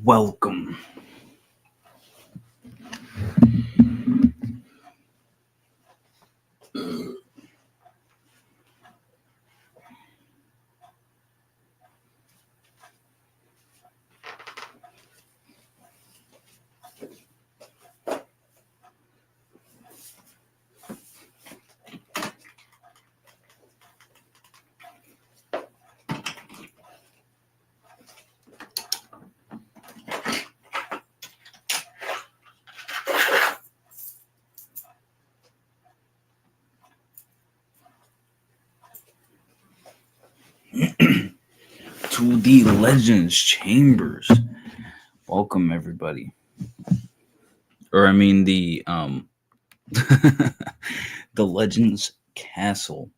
welcome. To the Legends Chambers. Welcome everybody. Or I mean the the Legends Castle.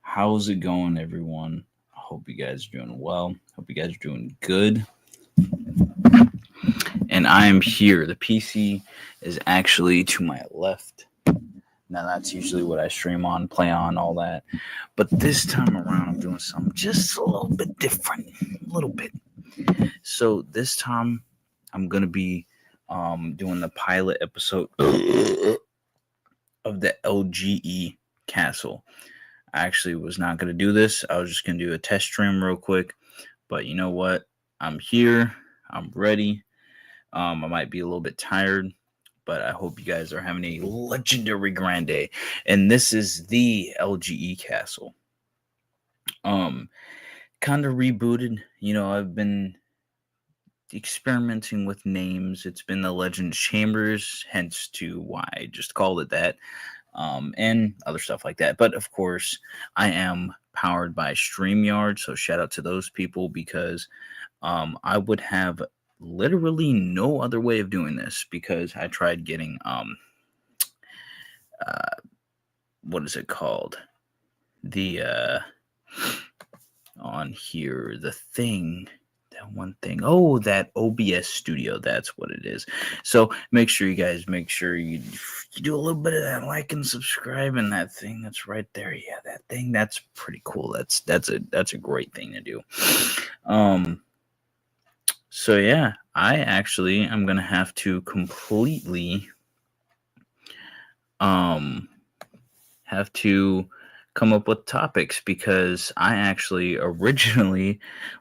How's it going, everyone? I hope you guys are doing well. Hope you guys are doing good. And I am here. The PC is actually to my left. Now, that's usually what I stream on, play on, all that. But this time around, I'm doing something just a little bit different. A little bit. So this time, I'm going to be doing the pilot episode of the LGE CASTLE. I actually was not going to do this. I was just going to do a test stream real quick. But you know what? I'm here. I'm ready. I might be a little bit tired, but I hope you guys are having a legendary grand day. And this is the LGE Castle. Kind of rebooted. You know, I've been experimenting with names. It's been the Legends Chambers, hence to why I just called it that. And other stuff like that. But of course, I am powered by StreamYard, so shout out to those people because I would have literally no other way of doing this because I tried getting what is it called? The on here, the thing, that one thing. Oh, that OBS Studio, that's what it is. So make sure you guys you do a little bit of that, like and subscribe, and that thing that's right there. Yeah, that thing, that's pretty cool. That's a great thing to do. So yeah, I actually am gonna have to completely have to come up with topics because I actually originally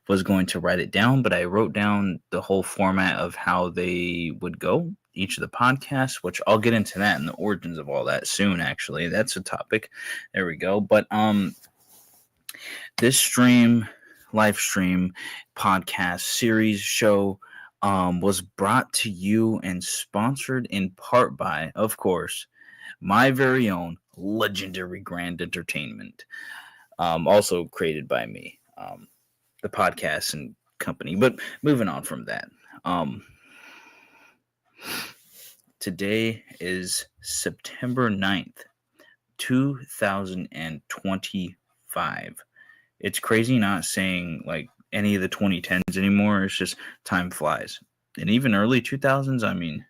was going to write it down, but I wrote down the whole format of how they would go, each of the podcasts, which I'll get into that and the origins of all that soon. Actually, that's a topic. There we go. But this live stream podcast series show was brought to you and sponsored in part by, of course, my very own Legendary Grand Entertainment, also created by me, the podcast and company. But moving on from that, today is September 9th, 2025. It's crazy not saying like any of the 2010s anymore. It's just time flies. And even early 2000s, I mean,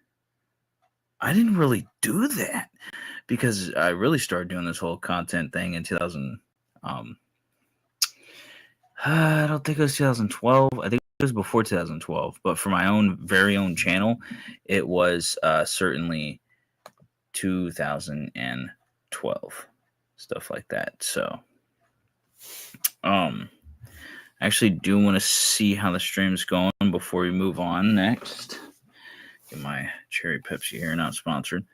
I didn't really do that because I really started doing this whole content thing in 2000. I don't think it was 2012. I think it was before 2012. But for my very own channel, it was certainly 2012. Stuff like that. So, I actually do want to see how the stream's going before we move on next. Get my cherry Pepsi here, not sponsored.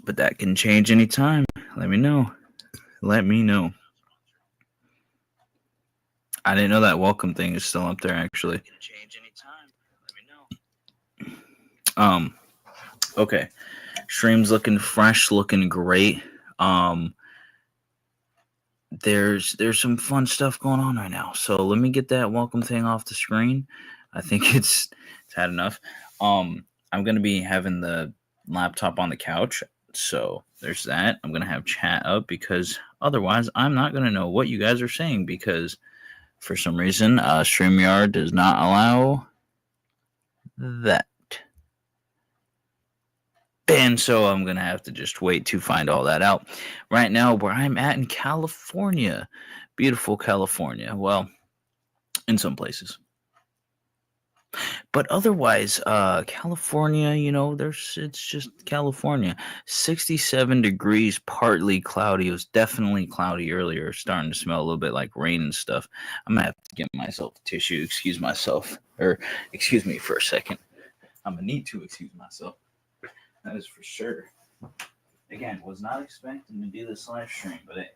But that can change anytime. Let me know. I didn't know that welcome thing is still up there, actually. It can change anytime. Let me know. Okay. Stream's looking fresh, looking great. There's some fun stuff going on right now. So let me get that welcome thing off the screen. I think it's had enough. I'm going to be having the laptop on the couch. So there's that. I'm going to have chat up because otherwise I'm not going to know what you guys are saying because for some reason StreamYard does not allow that. And so I'm going to have to just wait to find all that out. Right now, where I'm at in California, beautiful California. Well, in some places. But otherwise, California, it's just California. 67 degrees, partly cloudy. It was definitely cloudy earlier, starting to smell a little bit like rain and stuff. I'm gonna have to get myself a tissue, excuse me for a second. I'm gonna need to excuse myself. That is for sure. Again, was not expecting to do this live stream, but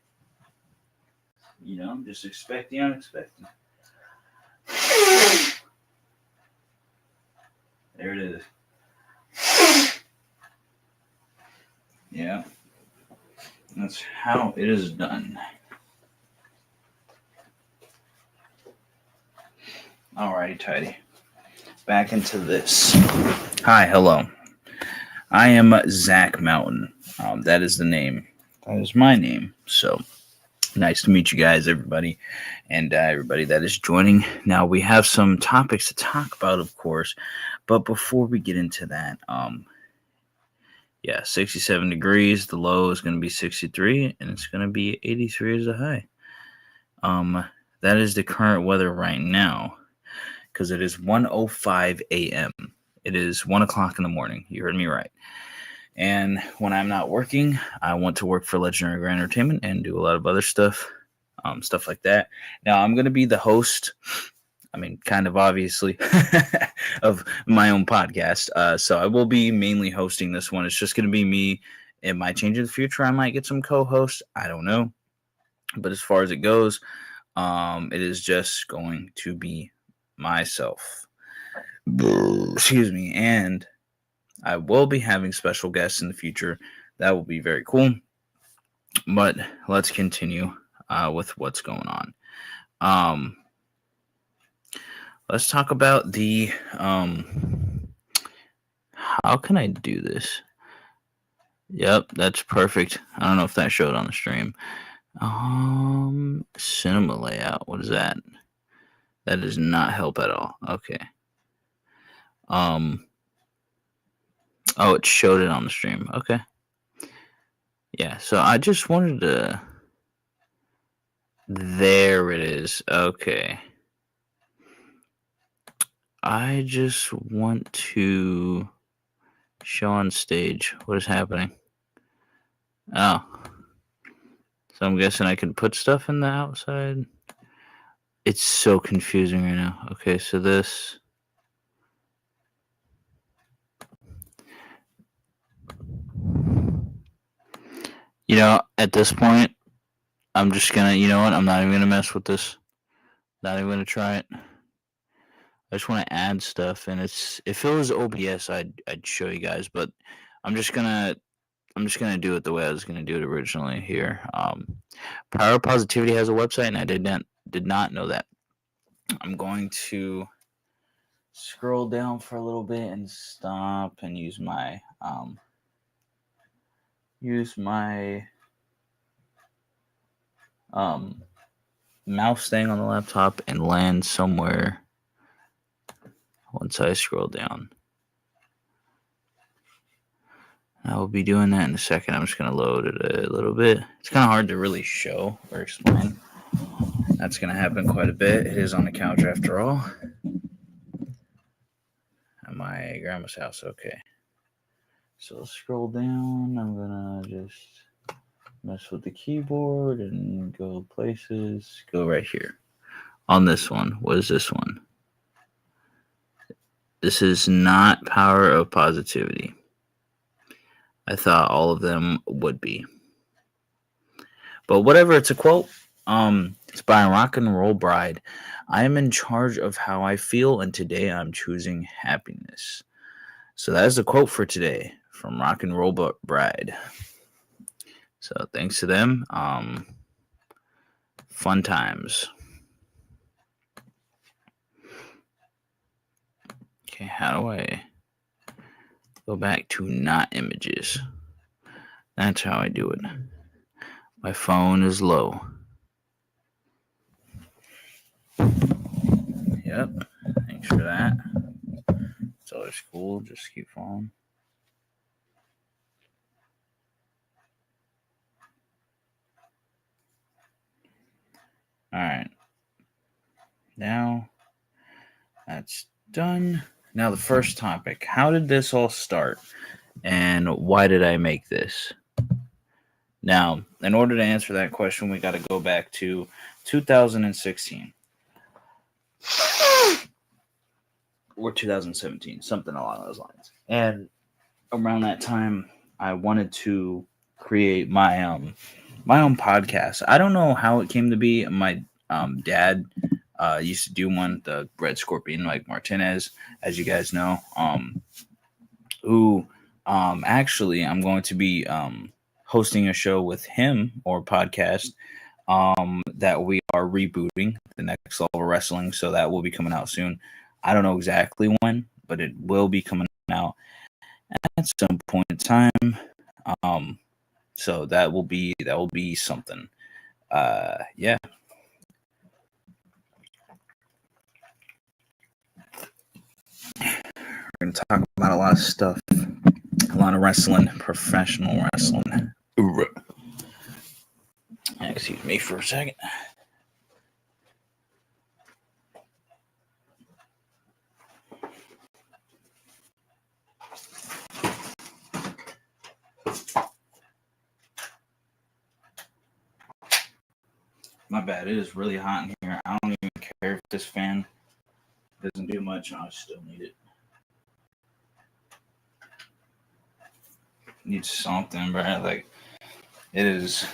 just expect the unexpected. There it is. Yeah. That's how it is done. Alrighty, tidy. Back into this. Hi, hello. I am Zach Mountain. That is the name. That is my name. So nice to meet you guys, everybody, and everybody that is joining. Now we have some topics to talk about, of course, but before we get into that, 67 degrees. The low is going to be 63, and it's going to be 83 as the high. That is the current weather right now, because it is 1:05 a.m. It is 1 o'clock in the morning. You heard me right. And when I'm not working, I want to work for Legendary Grand Entertainment and do a lot of other stuff, stuff like that. Now, I'm going to be the host, kind of obviously, of my own podcast. So I will be mainly hosting this one. It's just going to be me. It might change in the future. I might get some co-hosts. I don't know. But as far as it goes, it is just going to be myself. Excuse me. And I will be having special guests in the future. That will be very cool. But let's continue with what's going on. Let's talk about the how can I do this? Yep, that's perfect. I don't know if that showed on the stream. Cinema layout. What is that? That does not help at all. Okay. Oh, it showed it on the stream. Okay. Yeah, so I just wanted to... There it is. Okay. I just want to show on stage what is happening. Oh. So I'm guessing I can put stuff in the outside. It's so confusing right now. Okay, so this... at this point, I'm just gonna, I'm not even gonna mess with this. Not even gonna try it. I just want to add stuff, and if it was OBS, I'd show you guys, but I'm just gonna do it the way I was gonna do it originally here. Power Positivity has a website, and I did not know that. I'm going to scroll down for a little bit and stop and use my mouse thing on the laptop and land somewhere once I scroll down. I will be doing that in a second. I'm just going to load it a little bit. It's kind of hard to really show or explain. That's going to happen quite a bit. It is on the couch after all. At my grandma's house. Okay. So let's scroll down. I'm going to just mess with the keyboard and go places. Go right here. On this one. What is this one? This is not Power of Positivity. I thought all of them would be. But whatever, it's a quote. It's by Rock and Roll Bride. I am in charge of how I feel, and today I'm choosing happiness. So that is the quote for today from Rock and Roll Bride. So thanks to them. Fun times. Okay, how do I go back to not images? That's how I do it. My phone is low. Yep. Thanks for that. It's always cool. Just keep following. All right. Now that's done. Now the first topic. How did this all start? And why did I make this? Now, in order to answer that question, we got to go back to 2016 or 2017, something along those lines. And around that time, I wanted to create my own podcast. I don't know how it came to be. My dad used to do one, the Red Scorpion, like Martinez, as you guys know. Who actually I'm going to be hosting a show with him, or podcast, that we are rebooting, the Next Level Wrestling. So that will be coming out soon. I don't know exactly when, but it will be coming out at some point in time. So that will be something. Yeah. We're gonna talk about a lot of stuff, a lot of wrestling, professional wrestling. Excuse me for a second. My bad. It is really hot in here. I don't even care if this fan doesn't do much. I still need it. Need something, bro. Like, it is.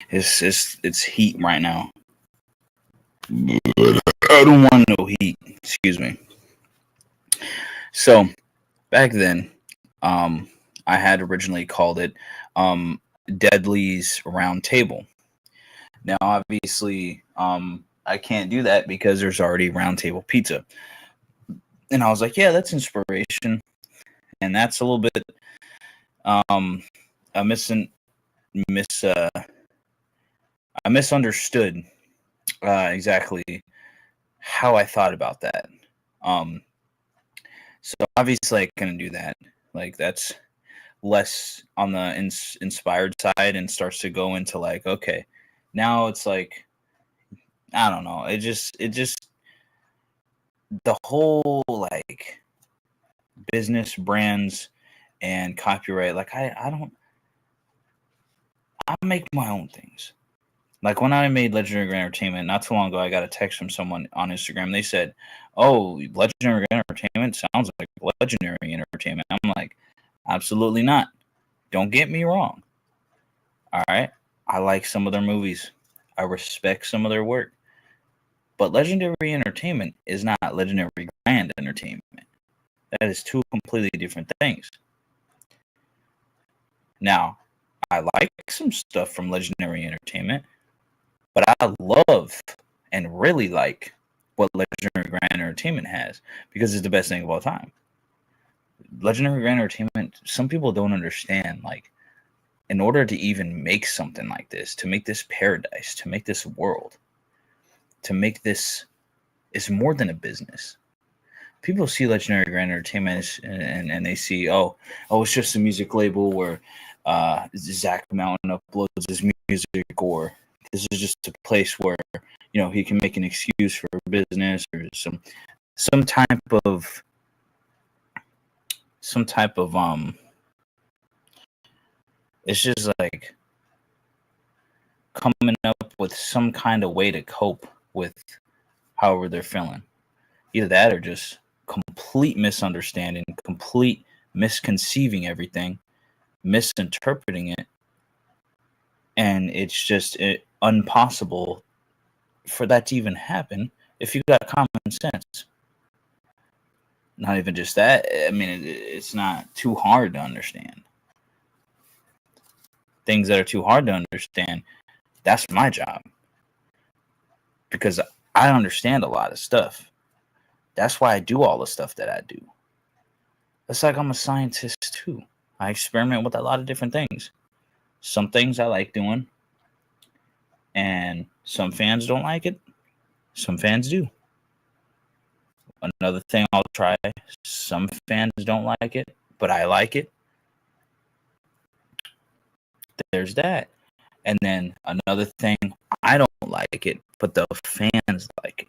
It's heat right now. I don't want no heat. Excuse me. So back then, I had originally called it Deadly's Round Table. Now, obviously, I can't do that because there's already Round Table Pizza. And I was like, yeah, that's inspiration. And that's a little bit I misunderstood exactly how I thought about that. So obviously I couldn't do that. Like, that's less on the inspired side, and starts to go into like, okay, now it's like, I don't know. It just the whole like business, brands, and copyright. Like, I make my own things. Like, when I made Legendary Grand Entertainment, not too long ago, I got a text from someone on Instagram. They said, oh, Legendary Grand Entertainment sounds like Legendary Entertainment. I'm like, absolutely not. Don't get me wrong. All right? I like some of their movies. I respect some of their work. But Legendary Entertainment is not Legendary Grand Entertainment. That is two completely different things. Now, I like some stuff from Legendary Entertainment, but I love and really like what Legendary Grand Entertainment has, because it's the best thing of all time. Legendary Grand Entertainment, some people don't understand, like, in order to even make something like this, to make this paradise, to make this world, to make this, is more than a business. People see Legendary Grand Entertainment and they see, oh, it's just a music label where Zach Mountain uploads his music, or this is just a place where, he can make an excuse for business, or some type of it's just like coming up with some kind of way to cope with however they're feeling. Either that, or just complete misunderstanding, complete misconceiving everything, misinterpreting it, and it's just impossible for that to even happen if you got common sense. Not even just that. I mean, it's not too hard to understand. Things that are too hard to understand, that's my job, because I understand a lot of stuff. That's why I do all the stuff that I do. It's like I'm a scientist too. I experiment with a lot of different things. Some things I like doing, and some fans don't like it. Some fans do. Another thing I'll try, some fans don't like it, but I like it. There's that. And then another thing, I don't like it, but the fans like it.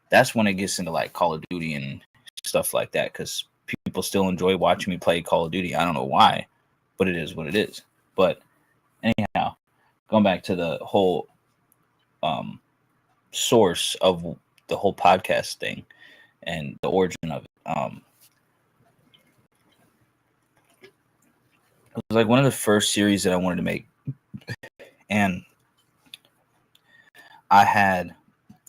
That's when it gets into like Call of Duty and stuff like that, because people still enjoy watching me play Call of Duty. I don't know why, but it is what it is. But anyhow, going back to the whole source of the whole podcast thing and the origin of it. It was like one of the first series that I wanted to make, and I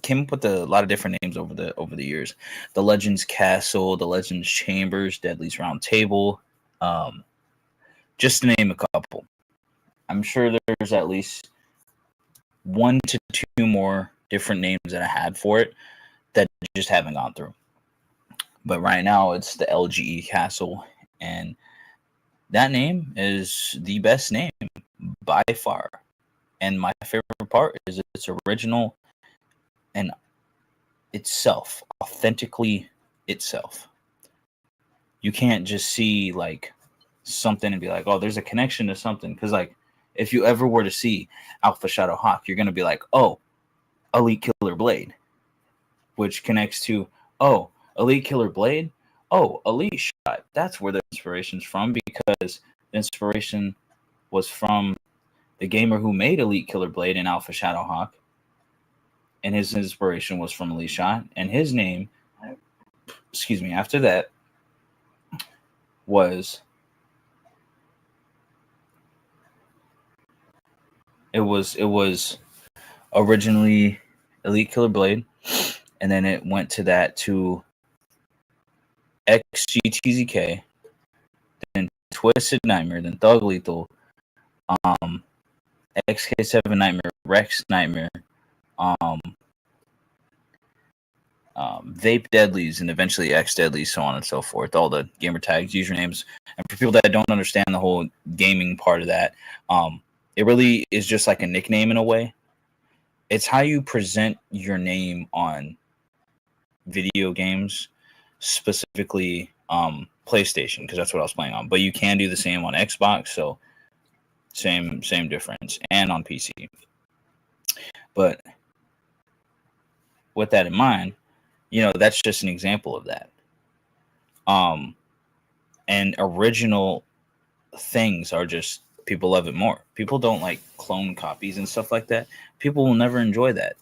came up with a lot of different names over the years. The Legends Castle, the Legends Chambers, Deadly's Round Table, just to name a couple. I'm sure there's at least 1 to 2 more different names that I had for it that just haven't gone through. But right now it's the LGE Castle, and that name is the best name by far. And my favorite part is it's original and itself, authentically itself. You can't just see like something and be like, oh, there's a connection to something. Because like if you ever were to see Alpha Shadow Hawk, you're going to be like, oh, Elite Killer Blade, which connects to, oh, Elite Killer Blade, oh, Elite Shot. That's where the inspiration's from, because the inspiration was from the gamer who made Elite Killer Blade and Alpha Shadow Hawk, and his inspiration was from Elite Shot, and his name, after that was it was originally Elite Killer Blade, and then it went to that to XGTZK, then Twisted Nightmare, then Thug Lethal, XK7 Nightmare, Rex Nightmare, Vape Deadlies, and eventually X Deadlies, so on and so forth. All the gamer tags, usernames, and for people that don't understand the whole gaming part of that, it really is just like a nickname in a way. It's how you present your name on video games, specifically PlayStation, because that's what I was playing on. But you can do the same on Xbox, so same difference, and on PC. But with that in mind, that's just an example of that. And original things are just, people love it more. People don't like clone copies and stuff like that. People will never enjoy that.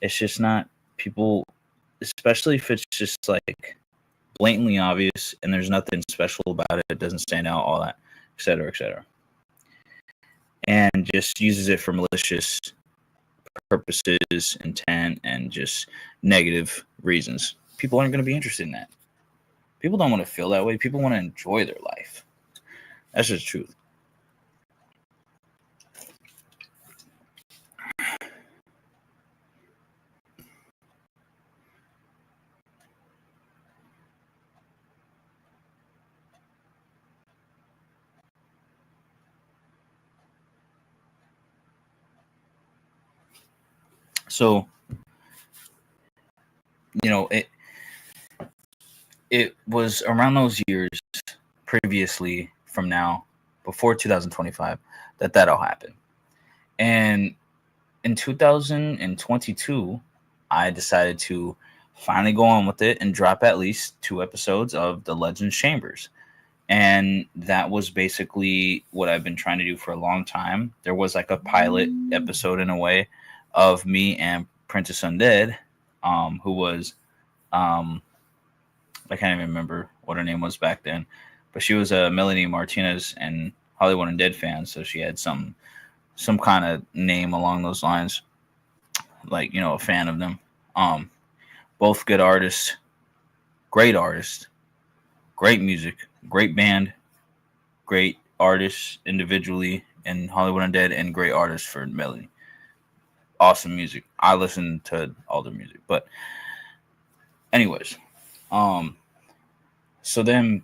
It's just not, people, especially if it's just like blatantly obvious and there's nothing special about it. It doesn't stand out, all that, etc., etc. And just uses it for malicious purposes, intent, and just negative reasons. People aren't going to be interested in that. People don't want to feel that way. People want to enjoy their life. That's just the truth. So, it was around those years previously from now, before 2025, that all happened. And in 2022, I decided to finally go on with it and drop at least 2 episodes of the Legends Chambers. And that was basically what I've been trying to do for a long time. There was like a pilot episode in a way of me and Princess Undead, who was, I can't even remember what her name was back then, but she was a Melanie Martinez and Hollywood Undead fan, so she had some kind of name along those lines, like, a fan of them. Both good artists, great music, great band, great artists individually, and Hollywood Undead, and great artists for Melanie. Awesome music. I listen to all their music, but anyways, so then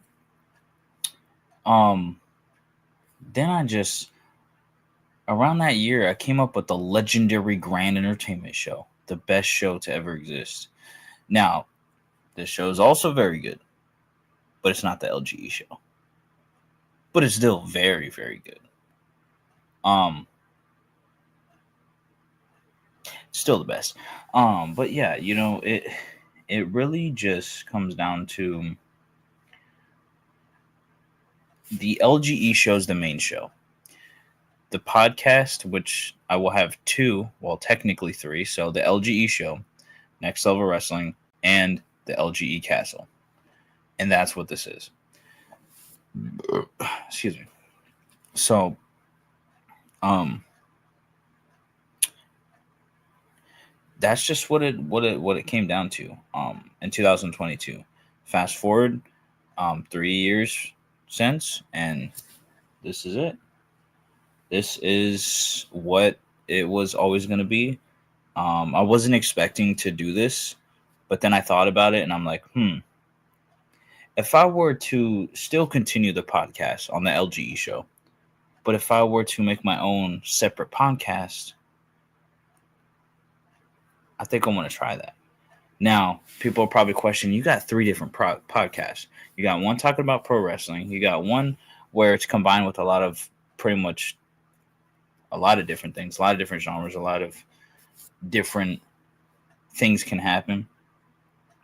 I just, around that year, I came up with the legendary Grand Entertainment Show, the best show to ever exist. Now, this show is also very good, but it's not the LGE show. But it's still very, very good. Um, Still the best. But yeah, it really just comes down to the LGE show's the main show. The podcast, which I will have two, well, technically three. So the LGE show, Next Level Wrestling, and the LGE Castle. And that's what this is. Excuse me. So, that's just what it came down to. In 2022. Fast forward, 3 years since, and this is it. This is what it was always going to be. I wasn't expecting to do this, but then I thought about it, and I'm like, if I were to still continue the podcast on the LGE show, but if I were to make my own separate podcast, I think I want to try that. Now, people are probably questioning, you got three different podcasts. You got one talking about pro wrestling. You got one where it's combined with pretty much a lot of different things, a lot of different genres, a lot of different things can happen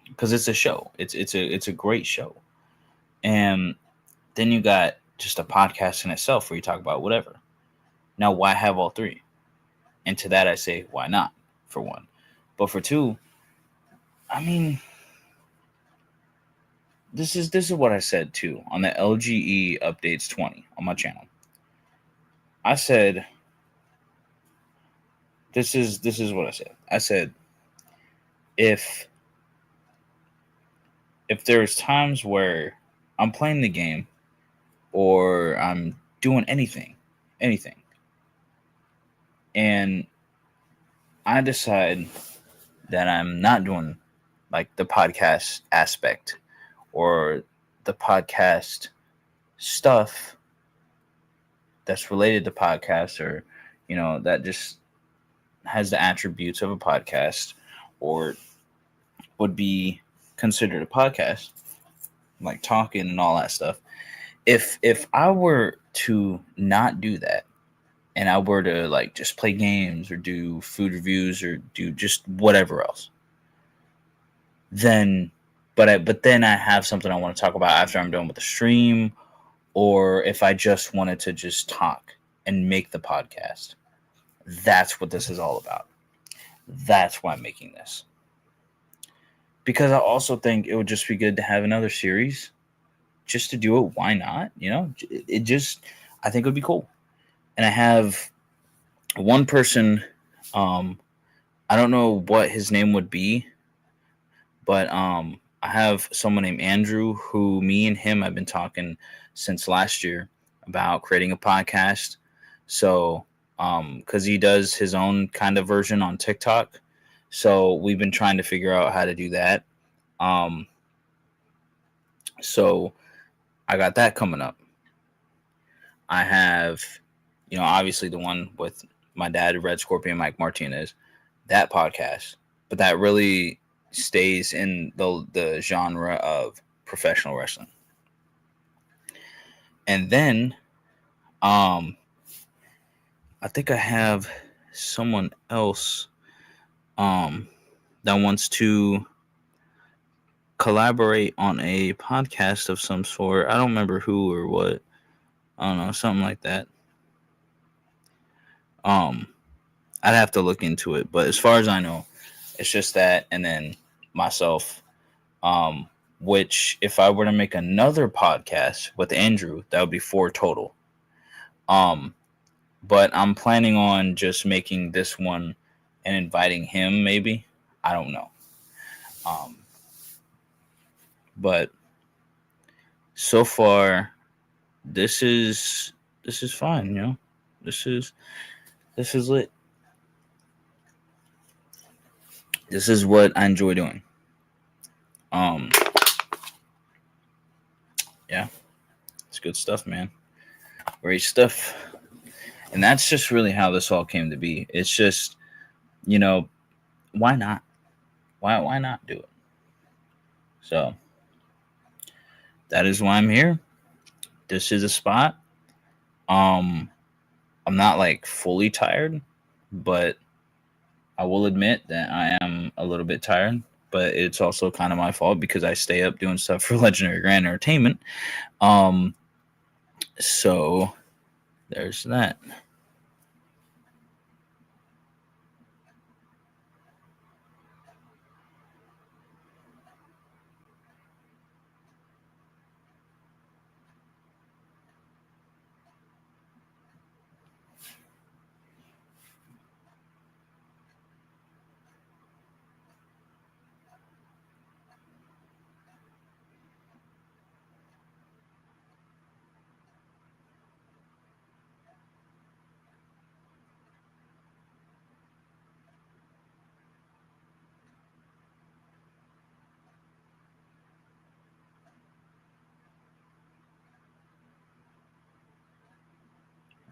because it's a show. It's a great show. And then you got just a podcast in itself where you talk about whatever. Now, why have all three? And to that I say, why not, for one? But for two, I mean, this is what I said too on the LGE Updates 20 on my channel. I said this is what I said. I said if there's times where I'm playing the game or I'm doing anything, and I decide that I'm not doing like the podcast aspect or the podcast stuff that's related to podcasts, or that just has the attributes of a podcast or would be considered a podcast, like talking and all that stuff. If I were to not do that and I were to like just play games or do food reviews or do just whatever else, then but then I have something I want to talk about after I'm done with the stream, or if I just wanted to just talk and make the podcast. That's what this is all about. That's why I'm making this. Because I also think it would just be good to have another series just to do it. Why not? It just, I think it would be cool. And I have one person, I don't know what his name would be, but I have someone named Andrew who me and him have been talking since last year about creating a podcast. So, because he does his own kind of version on TikTok. So we've been trying to figure out how to do that. So I got that coming up. I have, obviously the one with my dad, Red Scorpion, Mike Martinez, that podcast, but that really stays in the genre of professional wrestling. And then, I think I have someone else, that wants to collaborate on a podcast of some sort. I don't remember who or what. I don't know, something like that. I'd have to look into it, but as far as I know, it's just that, and then myself. Which if I were to make another podcast with Andrew, that would be 4 total. But I'm planning on just making this one and inviting him, maybe. I don't know. But so far, this is fine, This is lit. This is what I enjoy doing. Yeah, it's good stuff, man. Great stuff. And that's just really how this all came to be. It's just, why not? Why not do it? So that is why I'm here. This is a spot. I'm not like fully tired, but I will admit that I am a little bit tired. But it's also kind of my fault because I stay up doing stuff for Legendary Grand Entertainment. So there's that.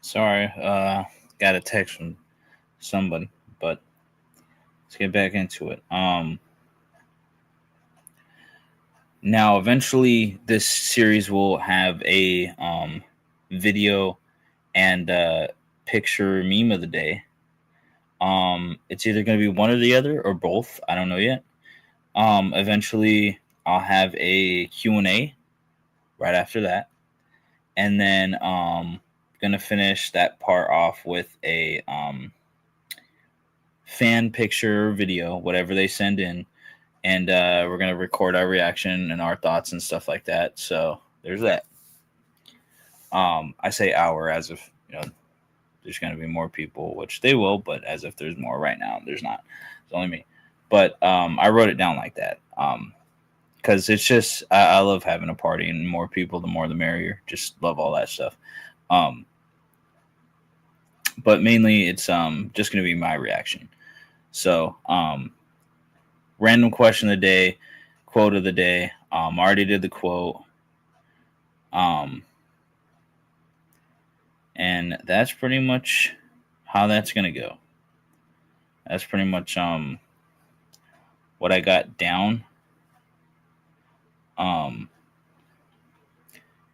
Sorry, got a text from somebody, but let's get back into it. Now eventually this series will have a video and picture meme of the day. It's either going to be one or the other or both. I don't know yet. Eventually I'll have a Q&A right after that, and then gonna finish that part off with a fan picture video, whatever they send in, and we're gonna record our reaction and our thoughts and stuff like that. So there's that. I say our as if there's gonna be more people, which they will, but as if there's more right now, there's not. It's only me. But I wrote it down like that because it's just I love having a party, and more people, the more the merrier. Just love all that stuff. But mainly it's just gonna be my reaction. So random question of the day, quote of the day. I already did the quote. And that's pretty much how that's gonna go. That's pretty much what I got down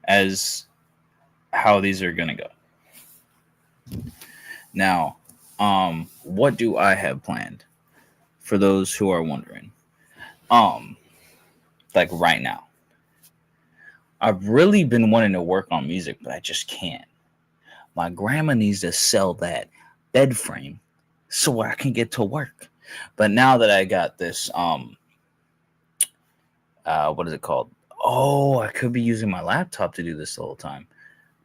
as how these are gonna go. Now, what do I have planned for those who are wondering? Like right now, I've really been wanting to work on music, but I just can't. My grandma needs to sell that bed frame so I can get to work. But now that I got this, what is it called? Oh, I could be using my laptop to do this the whole time.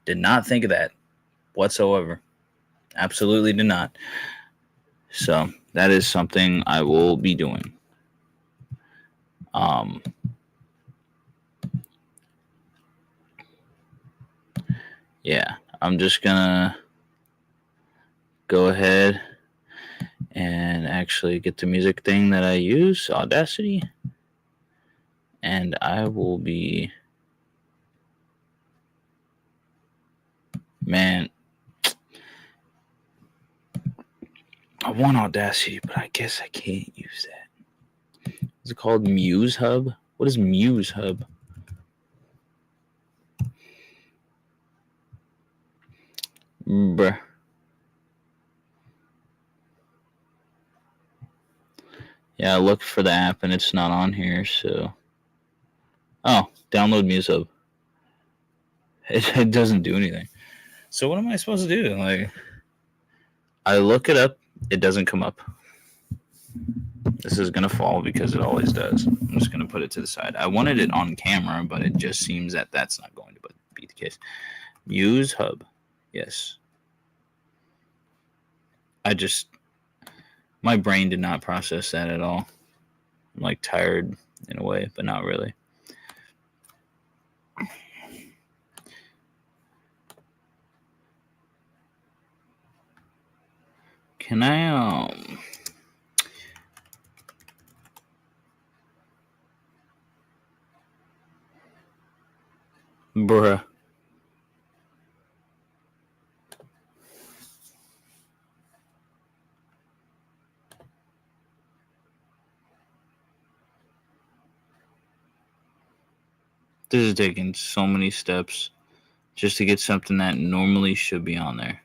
Did not think of that whatsoever. Absolutely did not. So that is something I will be doing. Yeah, I'm just gonna go ahead and actually get the music thing that I use, Audacity, and I will be, man, I want Audacity, but I guess I can't use that. Is it called Muse Hub? What is Muse Hub? Bruh. Yeah, I looked for the app and it's not on here, so. Oh, download Muse Hub. It doesn't do anything. So what am I supposed to do? Like, I look it up, it doesn't come up. This is gonna fall because it always does. I'm just gonna put it to the side. I wanted it on camera, but it just seems that that's not going to be the case. Muse Hub, yes. My brain did not process that at all. I'm like tired in a way, but not really. Can I bruh. This is taking so many steps just to get something that normally should be on there.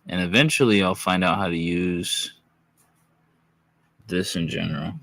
And eventually I'll find out how to use this in general.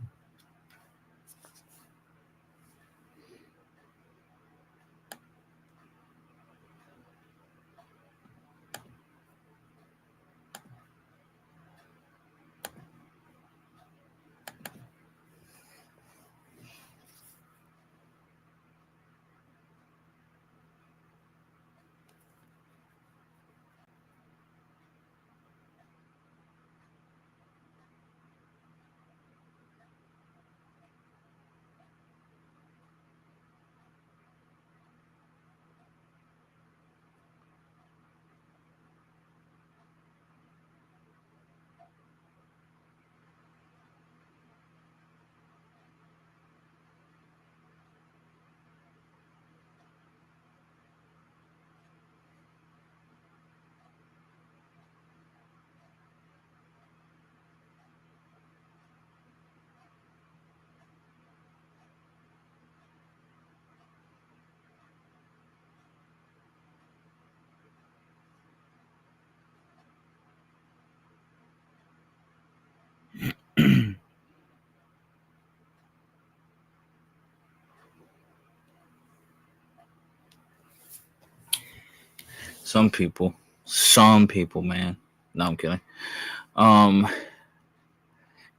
Some people, man. No, I'm kidding.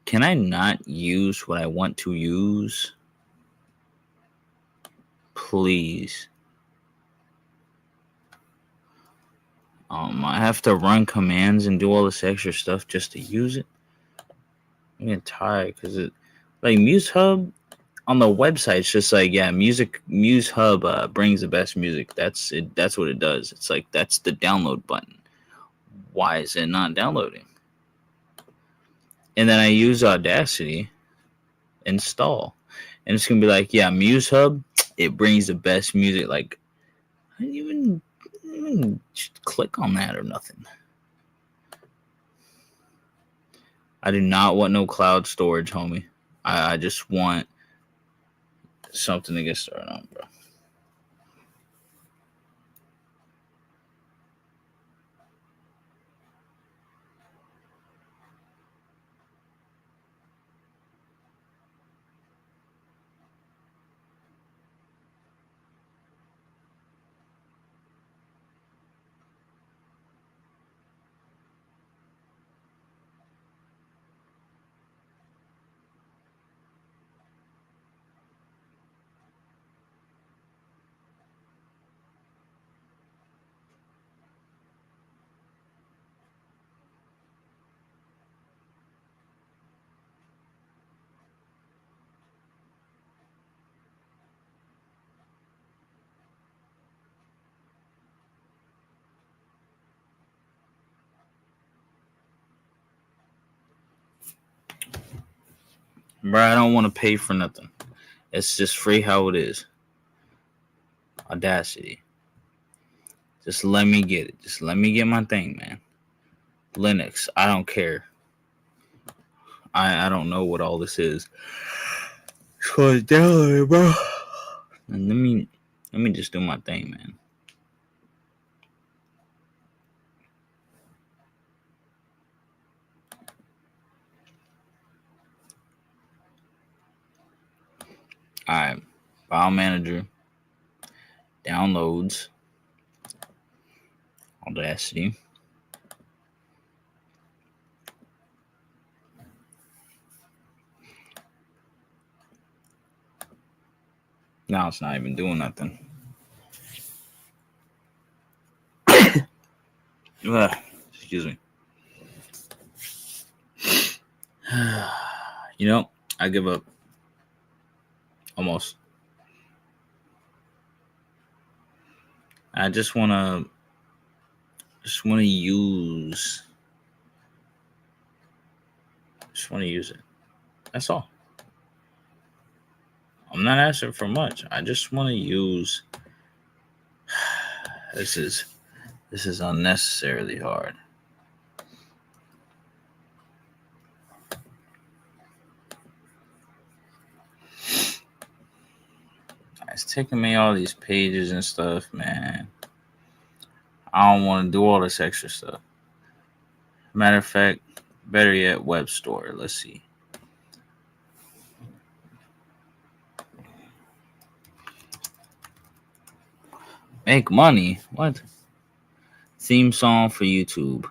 Can I not use what I want to use? Please. I have to run commands and do all this extra stuff just to use it. I'm getting tired because it, like Muse Hub on the website, it's just like, yeah, Muse Hub brings the best music. That's it. That's what it does. It's like that's the download button. Why is it not downloading? And then I use Audacity install, and it's gonna be like, yeah, Muse Hub, it brings the best music. Like, I didn't even click on that or nothing. I do not want no cloud storage, homie. I just want something to get started on, bro. Bro, I don't want to pay for nothing. It's just free how it is. Audacity. Just let me get it. Just let me get my thing, man. Linux. I don't care. I don't know what all this is. So download it, bro. And let me just do my thing, man. Alright. File manager. Downloads. Audacity. Now it's not even doing nothing. Excuse me. You know, I give up. Almost. I just wanna use. Just wanna use it. That's all. I'm not asking for much. I just want to use. This is unnecessarily hard. It's taking me all these pages and stuff, man. I don't want to do all this extra stuff. Matter of fact, better yet, web store. Let's see. Make money? What? Theme song for YouTube.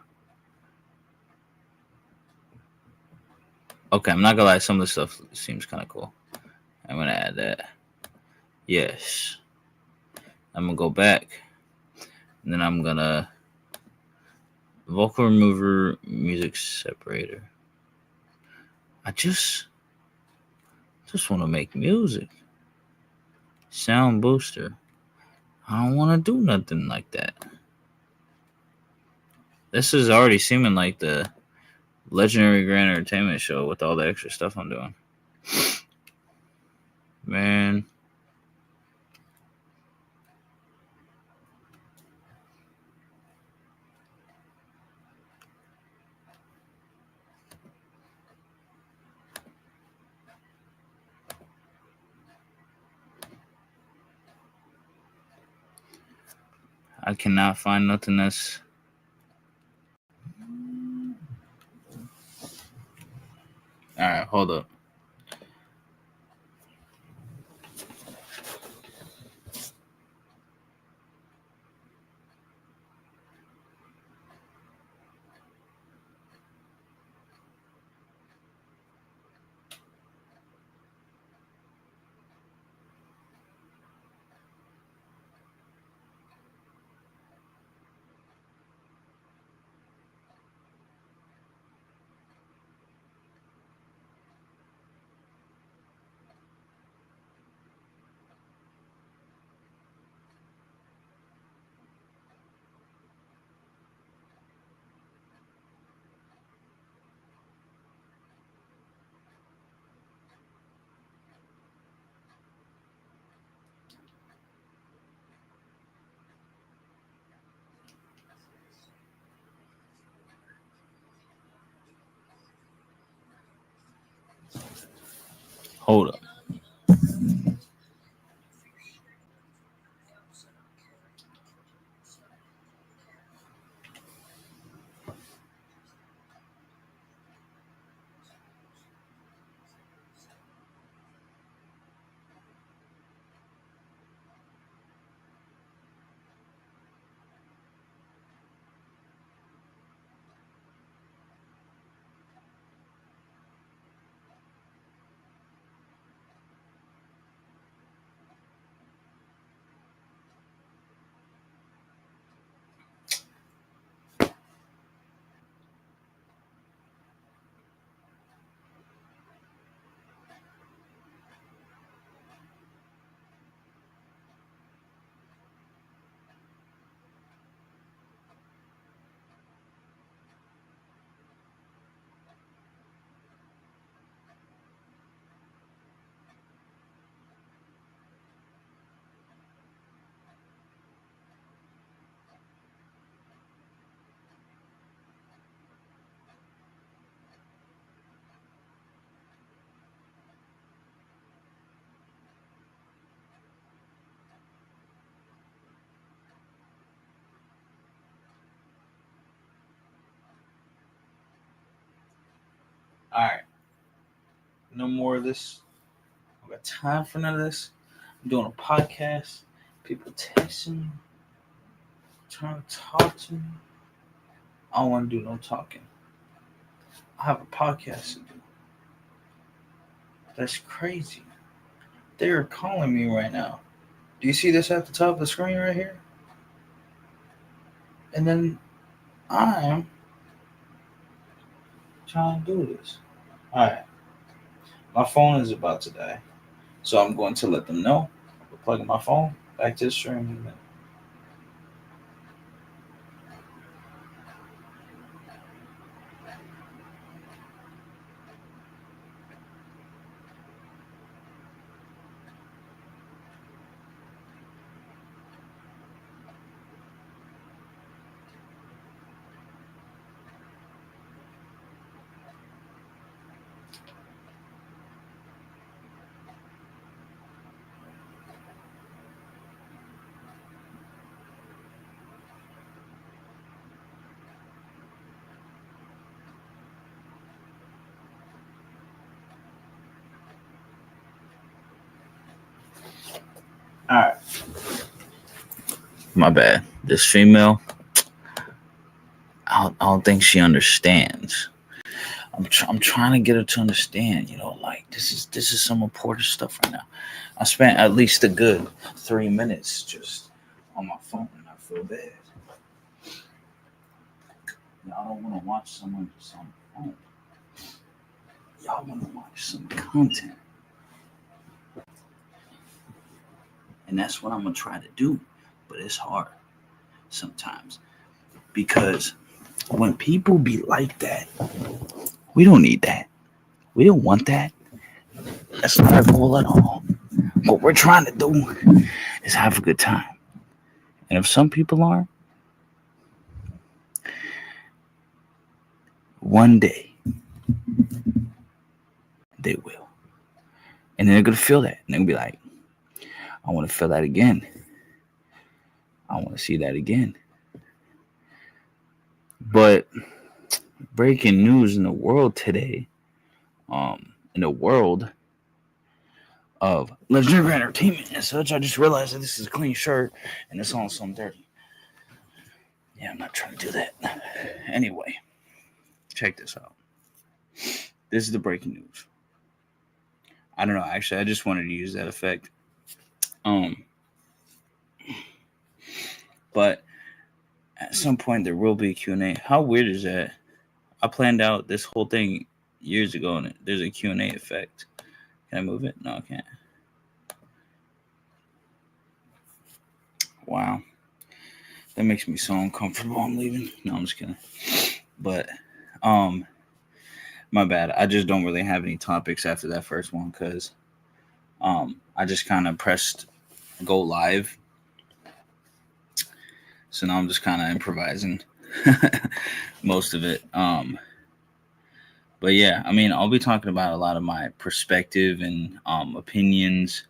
Okay, I'm not gonna lie. Some of the stuff seems kind of cool. I'm gonna add that. Yes. I'm gonna go back, and then I'm gonna vocal remover, music separator. I just want to make music. Sound booster. I don't want to do nothing like that. This is already seeming like the Legendary Grand Entertainment show with all the extra stuff I'm doing. Man. I cannot find nothing that's... Alright, hold up. Hold up. Alright. No more of this. I don't got time for none of this. I'm doing a podcast. People texting me. Trying to talk to me. I don't want to do no talking. I have a podcast to do. That's crazy. They're calling me right now. Do you see this at the top of the screen right here? And then I'm trying to do this. Alright. My phone is about to die. So I'm going to let them know. I'm plugging my phone back to the stream in a minute. My bad. This female, I don't think she understands. I'm trying to get her to understand. Like this is some important stuff right now. I spent at least a good 3 minutes just on my phone, and I feel bad. Y'all don't want to watch someone just on the phone. Y'all want to watch some content, and that's what I'm gonna try to do. But it's hard sometimes because when people be like that, we don't need that. We don't want that. That's not our goal at all. What we're trying to do is have a good time. And if some people are, one day they will. And then they're going to feel that. And they're going to be like, I want to feel that again. I want to see that again. But breaking news in the world today, in the world of legendary entertainment and such, I just realized that this is a clean shirt and it's on some dirty. Yeah, I'm not trying to do that. Anyway, check this out. This is the breaking news. I don't know. Actually, I just wanted to use that effect. But at some point there will be a Q&A. How weird is that? I planned out this whole thing years ago, and there's a Q&A effect. Can I move it? No, I can't. Wow. That makes me so uncomfortable. I'm leaving. No, I'm just kidding. But, my bad. I just don't really have any topics after that first one because, I just kind of pressed go live. So now I'm just kind of improvising most of it. But yeah, I mean, I'll be talking about a lot of my perspective and opinions,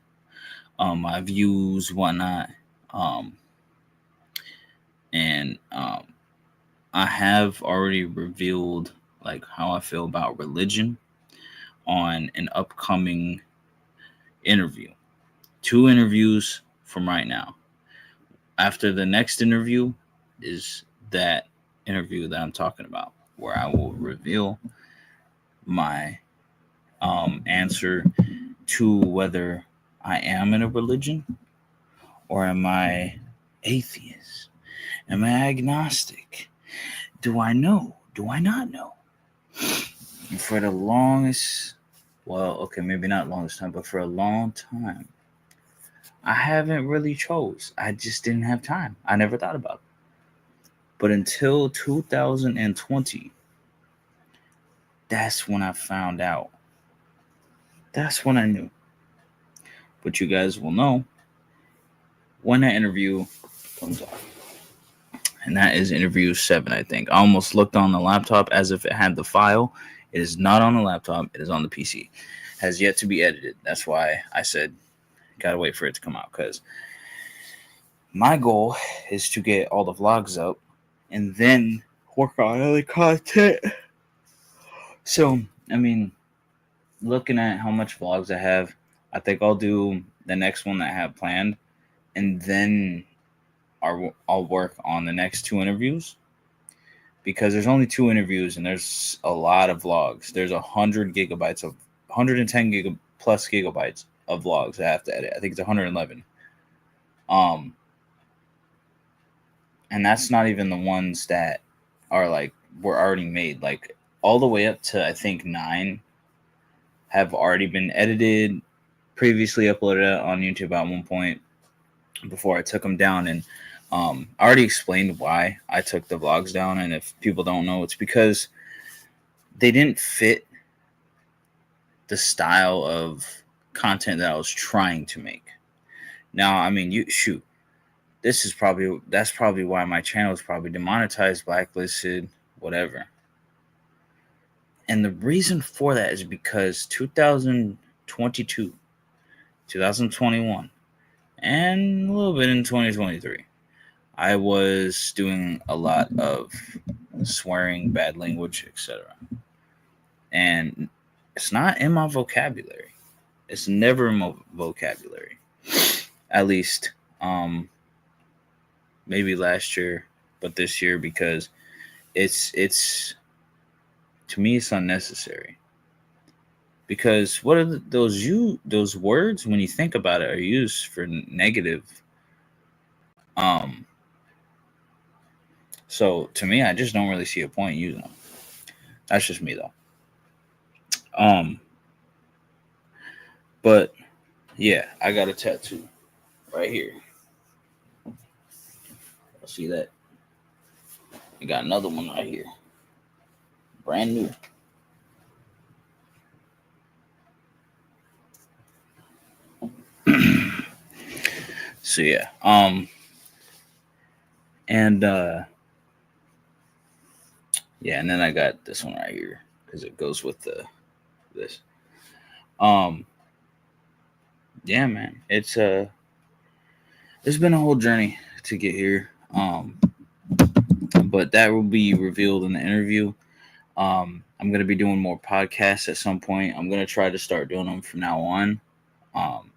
my views, whatnot. And I have already revealed like how I feel about religion on an upcoming interview. 2 interviews from right now. After the next interview is that interview that I'm talking about, where I will reveal my answer to whether I am in a religion or am I atheist? Am I agnostic? Do I know? Do I not know? For the longest, well, okay, maybe not longest time, but for a long time, I haven't really chose. I just didn't have time. I never thought about it. But until 2020, that's when I found out. That's when I knew. But you guys will know when that interview comes out. And that is interview 7, I think. I almost looked on the laptop as if it had the file. It is not on the laptop. It is on the PC. Has yet to be edited. That's why I said, gotta wait for it to come out. Because my goal is to get all the vlogs up and then work on other content. So, I mean, looking at how much vlogs I have, I think I'll do the next one that I have planned. And then I'll work on the next 2 interviews because there's only 2 interviews and there's a lot of vlogs. There's 110 plus gigabytes of vlogs I have to edit. I think it's 111. And that's not even the ones that are like were already made. Like all the way up to I think 9 have already been edited, previously uploaded on YouTube at one point before I took them down. And I already explained why I took the vlogs down, and if people don't know, it's because they didn't fit the style of content that I was trying to make. Now, I mean, that's probably why my channel is probably demonetized, blacklisted, whatever. And the reason for that is because 2022, 2021, and a little bit in 2023, I was doing a lot of swearing, bad language, etc. And it's not in my vocabulary. It's never in my vocabulary. At least, maybe last year, but this year because it's to me it's unnecessary. Because what are those words when you think about it are used for negative. Um, so to me, I just don't really see a point using them. That's just me though. Um, but yeah, I got a tattoo right here. See that? I got another one right here, brand new. So yeah, and yeah, and then I got this one right here because it goes with this. Um, yeah, man, it's been a whole journey to get here. But that will be revealed in the interview. I'm gonna be doing more podcasts at some point. I'm gonna try to start doing them from now on. Um,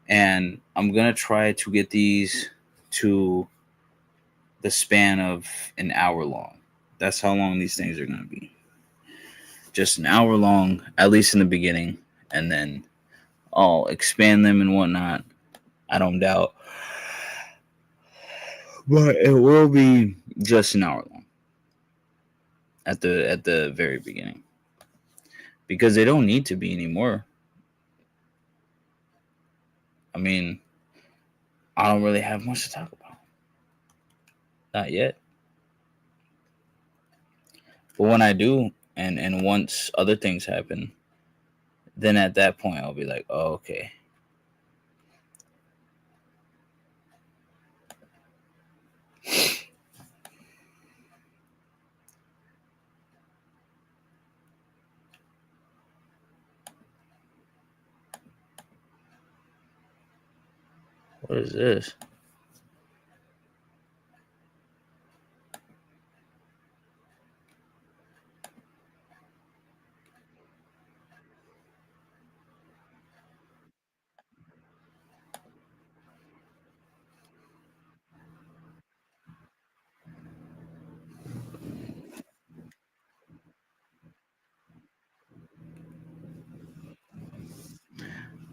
and I'm gonna try to get these to the span of an hour long. That's how long these things are gonna be. Just an hour long, at least in the beginning, and then I'll expand them and whatnot. I don't doubt, but it will be just an hour long at the very beginning because they don't need to be anymore. I mean, I don't really have much to talk about. Not yet. But when I do, and once other things happen, then at that point I'll be like, oh, okay. What is this?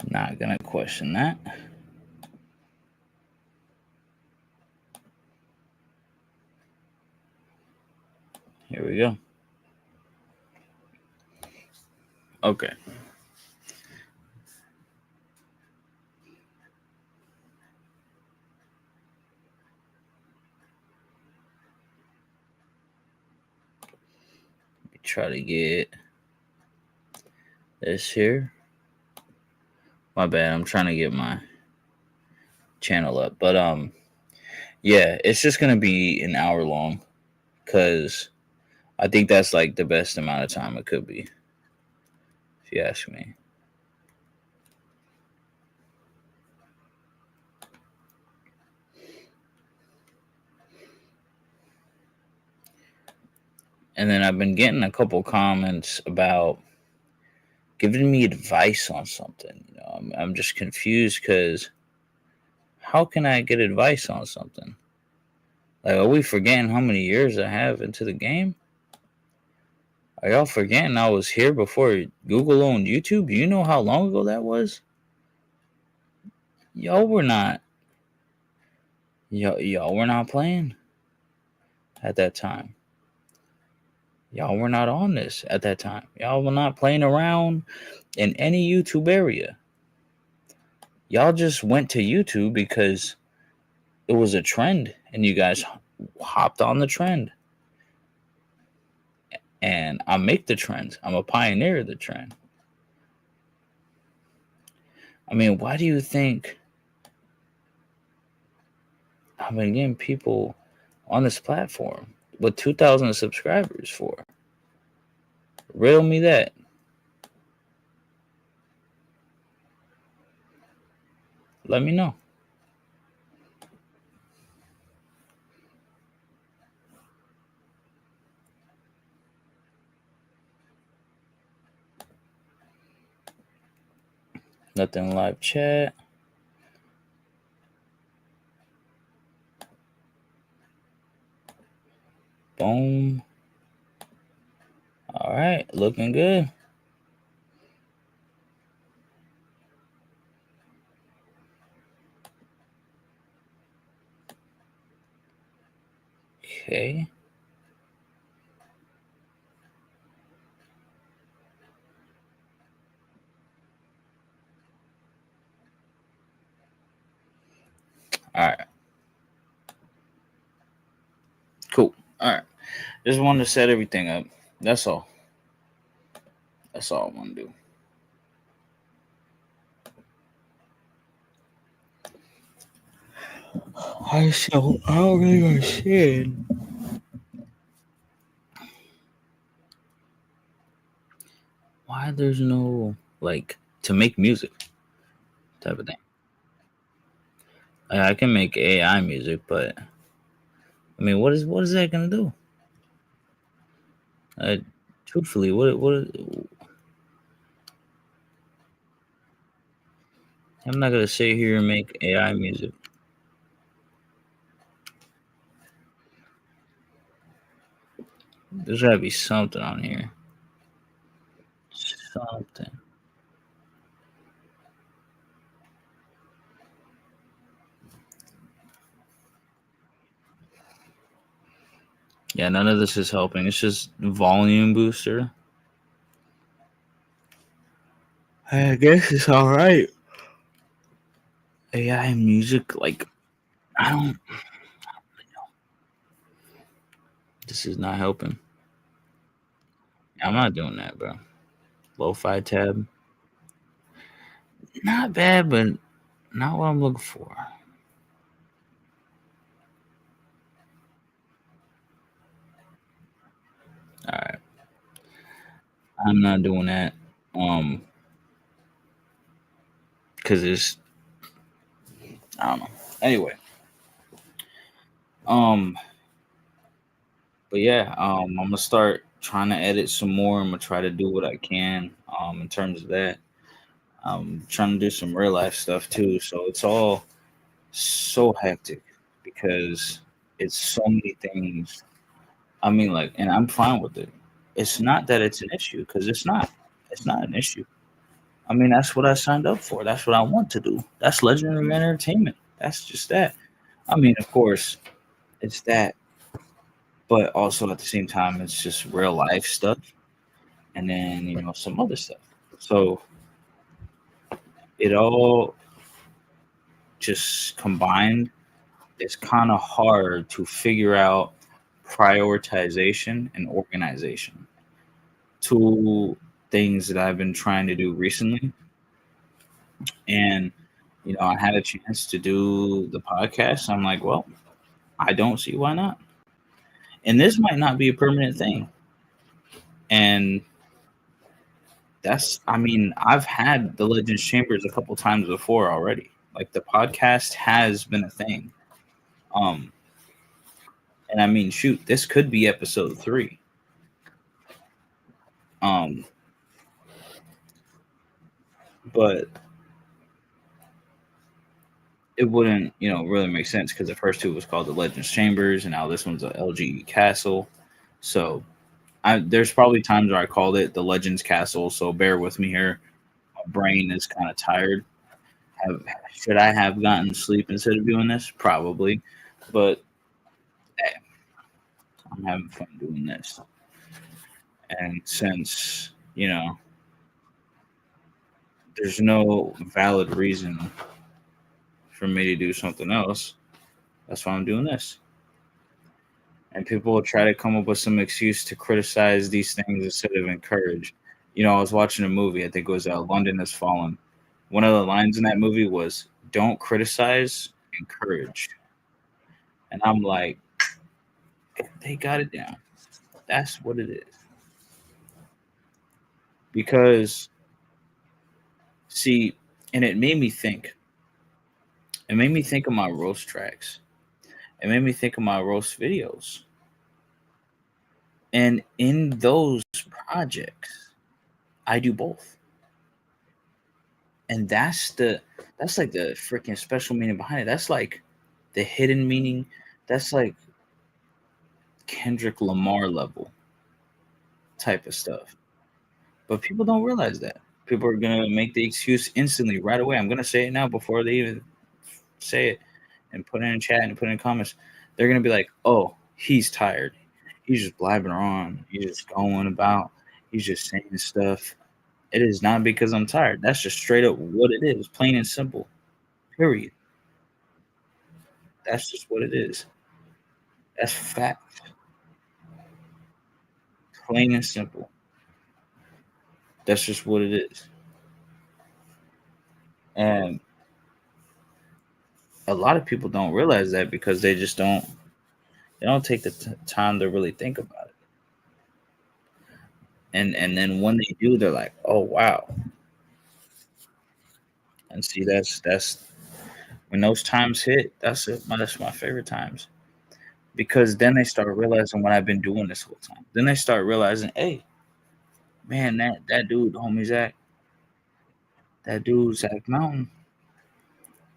Not gonna question that. Here we go. Okay. Try to get this here. My bad. I'm trying to get my channel up, but yeah, it's just gonna be an hour long because I think that's like the best amount of time it could be, if you ask me. And then I've been getting a couple comments about giving me advice on something. You know, I'm just confused because how can I get advice on something? Like, are we forgetting how many years I have into the game? Are y'all forgetting I was here before Google owned YouTube? You know how long ago that was? Y'all were not. Y'all were not playing at that time. Y'all were not on this at that time. Y'all were not playing around in any YouTube area. Y'all just went to YouTube because it was a trend and you guys hopped on the trend. And I make the trends. I'm a pioneer of the trend. I mean, why do you think I've been getting people on this platform with 2,000 subscribers for? Riddle me that. Let me know. Nothing live chat. Boom. All right, looking good. Okay. All right. Cool. All right. Just wanted to set everything up. That's all. That's all I want to do. I don't really understand why there's no like to make music type of thing. I can make AI music, but I mean, what is that gonna do? Uh, Truthfully, what? I'm not gonna sit here and make AI music. There's gotta be something on here. Something. Yeah, none of this is helping. It's just volume booster. I guess it's all right. AI music, like I don't. This is not helping. I'm not doing that, bro. Lo-fi tab, not bad, but not what I'm looking for. All right, I'm not doing that. Um, because it's I don't know. Anyway, um, but yeah, I'm gonna start trying to edit some more. I'm gonna try to do what I can. In terms of that, I'm trying to do some real life stuff too. So it's all so hectic because it's so many things. I mean, like, and I'm fine with it. It's not that it's an issue because it's not. It's not an issue. I mean, that's what I signed up for. That's what I want to do. That's legendary entertainment. That's just that. I mean, of course, it's that, but also at the same time, it's just real life stuff, and then some other stuff. So it all just combined. It's kind of hard to figure out prioritization and organization. Two things that I've been trying to do recently, and I had a chance to do the podcast. I'm like, well, I don't see why not. And this might not be a permanent thing. And I mean, I've had the Legends Chambers a couple times before already. Like the podcast has been a thing. Um, and I mean, shoot, this could be episode 3. Um, but it wouldn't, really make sense because the first two was called the Legends Chambers, and now this one's a LGE Castle. So there's probably times where I called it the Legends Castle. So bear with me here. My brain is kind of tired. Should I have gotten sleep instead of doing this? Probably, but hey, I'm having fun doing this. And since there's no valid reason for me to do something else, that's why I'm doing this. And people will try to come up with some excuse to criticize these things instead of encourage. I was watching a movie. I think it was London Has Fallen. One of the lines in that movie was, "Don't criticize, encourage." And I'm like, they got it down. That's what it is. Because, see, and it made me think. It made me think of my roast tracks. It made me think of my roast videos. And in those projects, I do both. And that's like the freaking special meaning behind it. That's like the hidden meaning. That's like Kendrick Lamar level type of stuff. But people don't realize that. People are gonna make the excuse instantly right away. I'm gonna say it now before they even say it and put it in chat and put it in comments. They're gonna be like, "Oh, he's tired. He's just blabbing on. He's just going about. He's just saying stuff." It is not because I'm tired. That's just straight up what it is, plain and simple. Period. That's just what it is. That's fact, plain and simple. That's just what it is. And a lot of people don't realize that because they don't take the time to really think about it. And then when they do, they're like, "Oh wow!" And see, that's when those times hit. That's my favorite times because then they start realizing what I've been doing this whole time. Then they start realizing, "Hey, man, that dude, homie Zach, that dude Zach Mountain,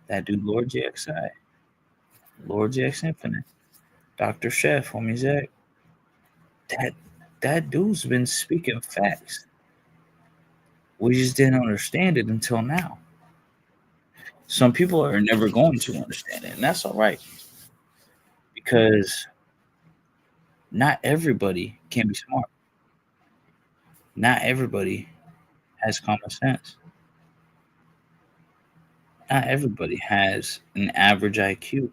that dude Lord GXI, Lord GX Infinite, Doctor Chef, homie Zach, that that dude's been speaking facts. We just didn't understand it until now." Some people are never going to understand it, and that's all right because not everybody can be smart. Not everybody has common sense. Not everybody has an average IQ,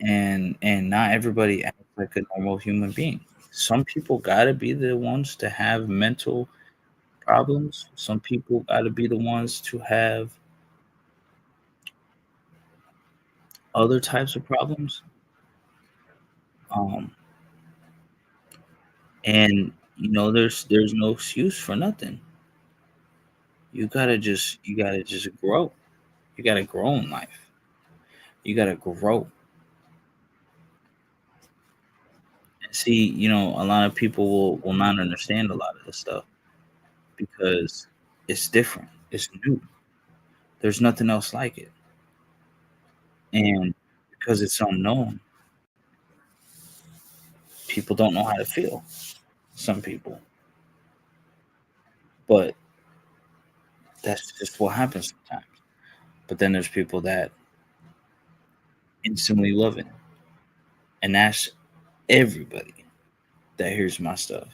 and not everybody acts like a normal human being. Some people gotta be the ones to have mental problems. Some people gotta be the ones to have other types of problems. Um, and there's no excuse for nothing. You gotta just grow. You gotta grow in life. You gotta grow. And see, a lot of people will not understand a lot of this stuff because it's different. It's new. There's nothing else like it. And because it's unknown, people don't know how to feel. Some people. But that's just what happens sometimes. But then there's people that instantly love it. And that's everybody that hears my stuff.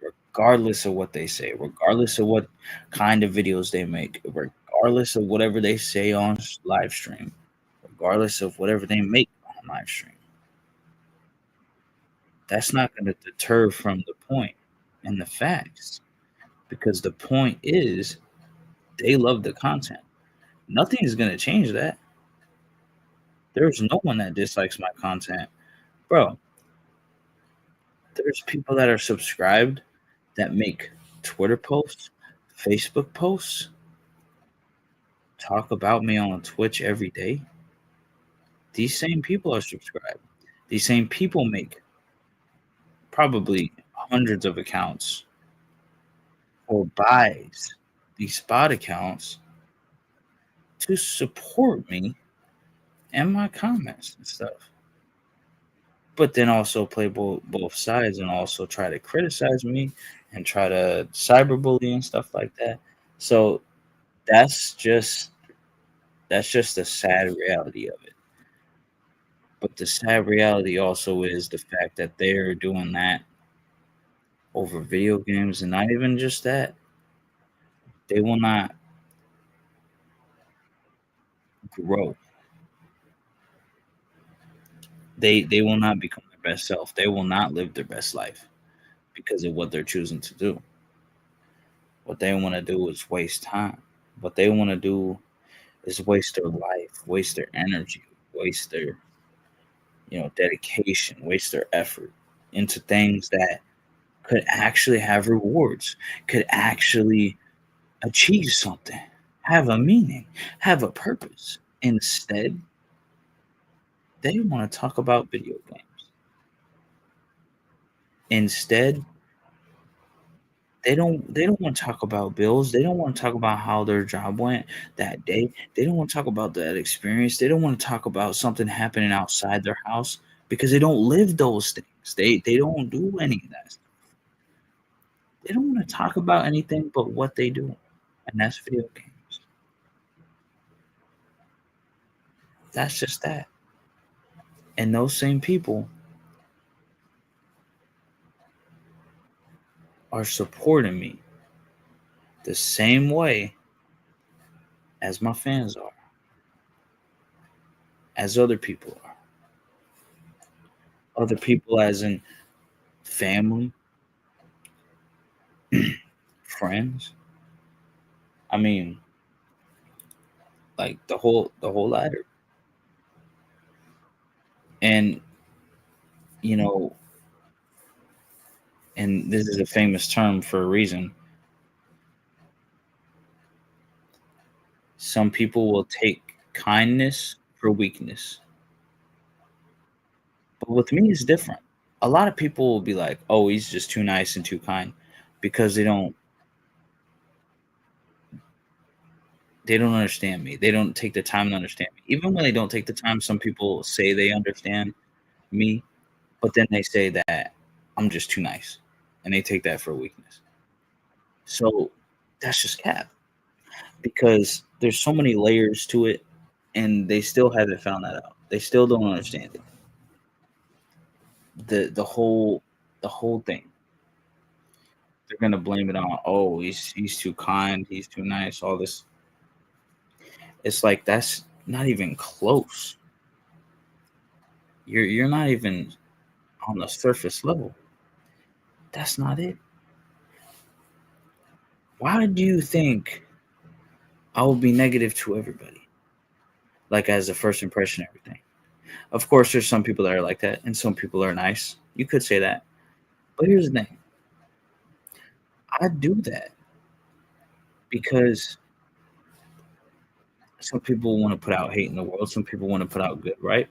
Regardless of what they say, regardless of what kind of videos they make, regardless of whatever they say on live stream, regardless of whatever they make on live stream. That's not going to deter from the point and the facts because the point is they love the content. Nothing is going to change that. There's no one that dislikes my content. Bro, there's people that are subscribed that make Twitter posts, Facebook posts, talk about me on Twitch every day. These same people are subscribed. These same people make probably hundreds of accounts or buys these spot accounts to support me and my comments and stuff. But then also play both sides and also try to criticize me and try to cyberbully and stuff like that. So that's just that's just the sad reality of it. But the sad reality also is the fact that they're doing that over video games and not even just that. They will not grow. They will not become their best self. They will not live their best life because of what they're choosing to do. What they want to do is waste time. What they want to do is waste their life, waste their energy, waste their dedication, waste their effort into things that could actually have rewards, could actually achieve something, have a meaning, have a purpose. Instead, they want to talk about video games. Instead, they don't want to talk about bills. They don't want to talk about how their job went that day. They don't want to talk about that experience. They don't want to talk about something happening outside their house because they don't live those things. They don't do any of that. They don't want to talk about anything but what they do, and that's video games. That's just that. And those same people are supporting me the same way as my fans are, as other people are. Other people, as in family, friends. I mean, like the whole ladder. And you know, and this is a famous term for a reason. Some people will take kindness for weakness. But with me, it's different. A lot of people will be like, "Oh, he's just too nice and too kind," because they don't understand me. They don't take the time to understand me. Even when they don't take the time, some people say they understand me, but then they say that I'm just too nice, and they take that for weakness. So that's just cap because there's so many layers to it, and they still haven't found that out. They still don't understand it. The whole thing. They're gonna blame it on, oh, he's too kind, he's too nice, all this. It's like that's not even close. You're not even on the surface level. That's not it. Why do you think I will be negative to everybody? Like as a first impression, everything. Of course, there's some people that are like that, and some people are nice. You could say that. But here's the thing. I do that because some people want to put out hate in the world. Some people want to put out good, right?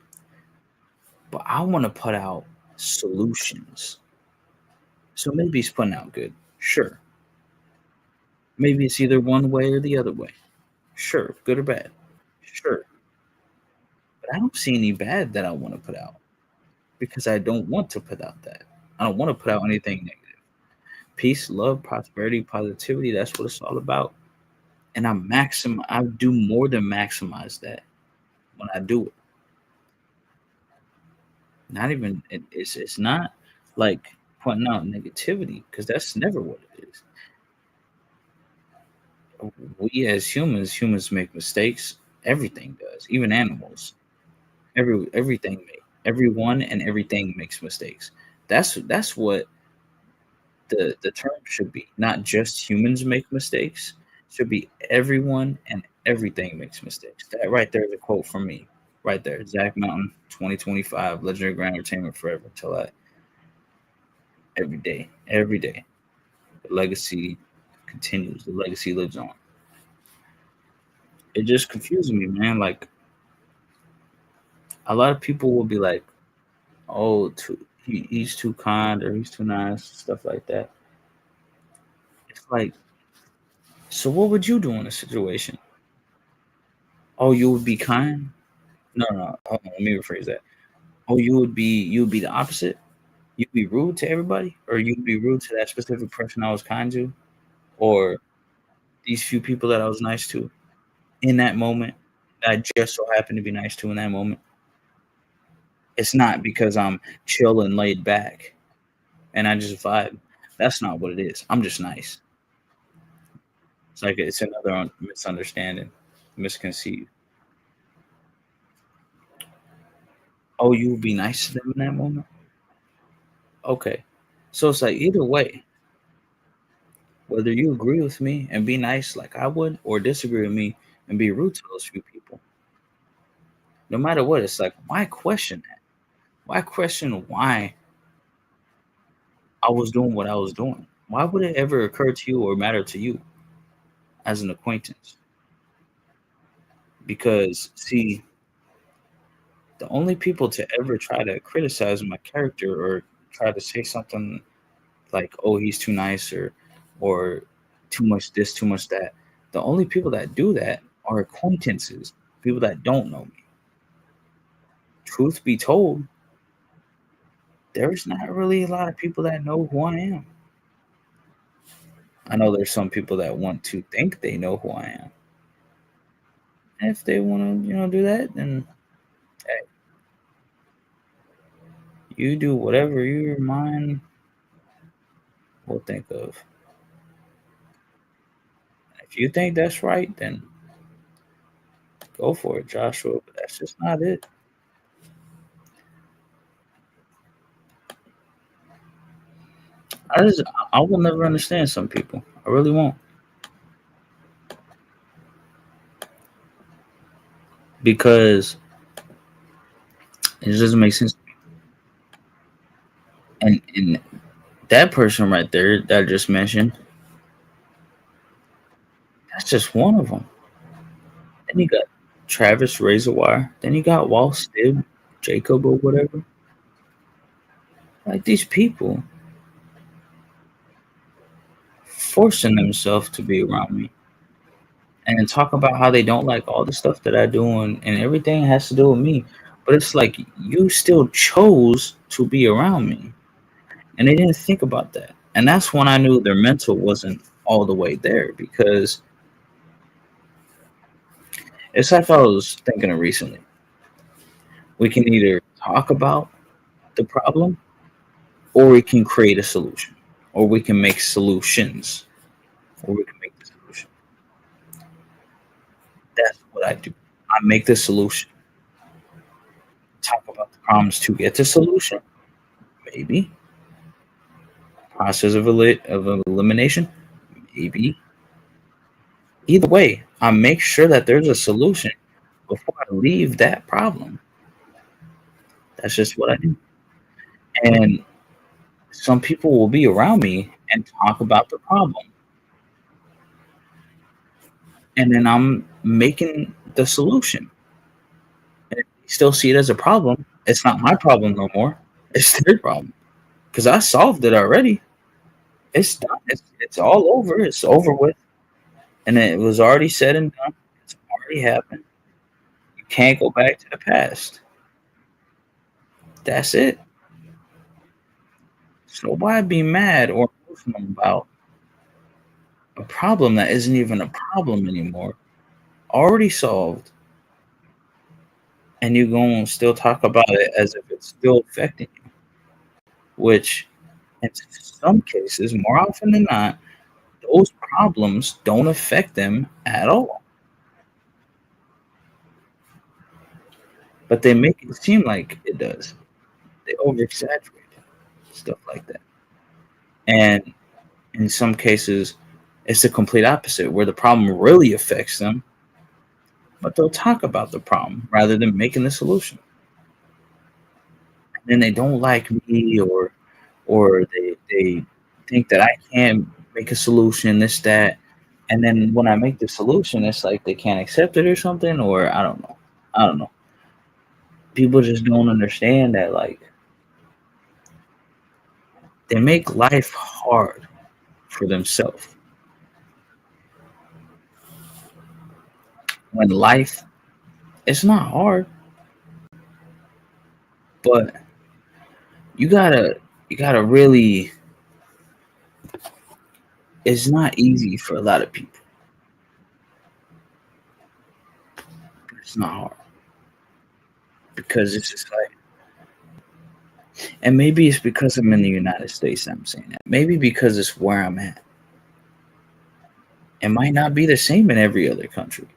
But I want to put out solutions. So maybe he's putting out good. Sure. Maybe it's either one way or the other way. Sure. Good or bad. Sure. But I don't see any bad that I want to put out because I don't want to put out that. I don't want to put out anything negative. Peace, love, prosperity, positivity. That's what it's all about. And I do more than maximize that when I do it. Not even it's not like pointing out negativity because that's never what it is. We as humans make mistakes. Everything does, even animals. Everyone and everything makes mistakes. That's what the term should be. Not just humans make mistakes. It should be everyone and everything makes mistakes. That right there is a quote from me. Right there, Zach Mountain, 2025, Legendary Grand Entertainment forever. Till I every day, the legacy continues. The legacy lives on. It just confuses me, man. Like a lot of people will be like, "Oh, he's too kind or he's too nice," stuff like that. It's like, so what would you do in a situation? Oh, you would be kind? No, no. Hold on, let me rephrase that. Oh, you would be the opposite. You'd be rude to everybody, or you'd be rude to that specific person I was kind to, or these few people that I was nice to in that moment. That I just so happened to be nice to in that moment. It's not because I'm chill and laid back and I just vibe. That's not what it is. I'm just nice. It's like it's another misunderstanding, misconceived. Oh, you would be nice to them in that moment? Okay. So it's like either way, whether you agree with me and be nice like I would, or disagree with me and be rude to those few people, no matter what, it's like, why question that? Why question why I was doing what I was doing? Why would it ever occur to you or matter to you as an acquaintance? Because, see, the only people to ever try to criticize my character or try to say something like, "Oh, he's too nice," or "Too much this, too much that," the only people that do that are acquaintances, people that don't know me. Truth be told, there's not really a lot of people that know who I am. I know there's some people that want to think they know who I am. And if they want to, do that, then hey, you do whatever your mind will think of. If you think that's right, then go for it, Joshua. But that's just not it. I just, I will never understand some people. I really won't, because it doesn't make sense. And that person right there that I just mentioned, that's just one of them. Then you got Travis Razorwire. Then you got Walt Stibb, Jacob, or whatever. Like these people forcing themselves to be around me and then talk about how they don't like all the stuff that I do, and everything has to do with me. But it's like you still chose to be around me, and they didn't think about that. And that's when I knew their mental wasn't all the way there, because it's like I was thinking of recently. We can either talk about the problem, or we can create a solution, or we can make solutions, or we can make the solution. That's what I do. I make the solution. Talk about the problems to get the solution, maybe. Process of elimination, maybe. Either way, I make sure that there's a solution before I leave that problem. That's just what I do. And some people will be around me and talk about the problem, and then I'm making the solution. And if they still see it as a problem, it's not my problem no more. It's their problem, because I solved it already. It's done. It's all over. It's over with, and it was already said and done. It's already happened. You can't go back to the past. That's it. So why be mad or emotional about a problem that isn't even a problem anymore? Already solved, and you're going to still talk about it as if it's still affecting you, which in some cases, more often than not, those problems don't affect them at all. But they make it seem like it does. They over exaggerate stuff like that. And in some cases, it's the complete opposite, where the problem really affects them, but they'll talk about the problem rather than making the solution. And then they don't like me, or they think that I can't make a solution, this, that. And then when I make the solution, it's like they can't accept it or something, or I don't know. I don't know. People just don't understand that, like, they make life hard for themselves. When life, it's not hard, but you gotta you gotta really, it's not easy for a lot of people. It's not hard, because it's just like, and maybe it's because I'm in the United States that I'm saying that. Maybe because it's where I'm at. It might not be the same in every other country,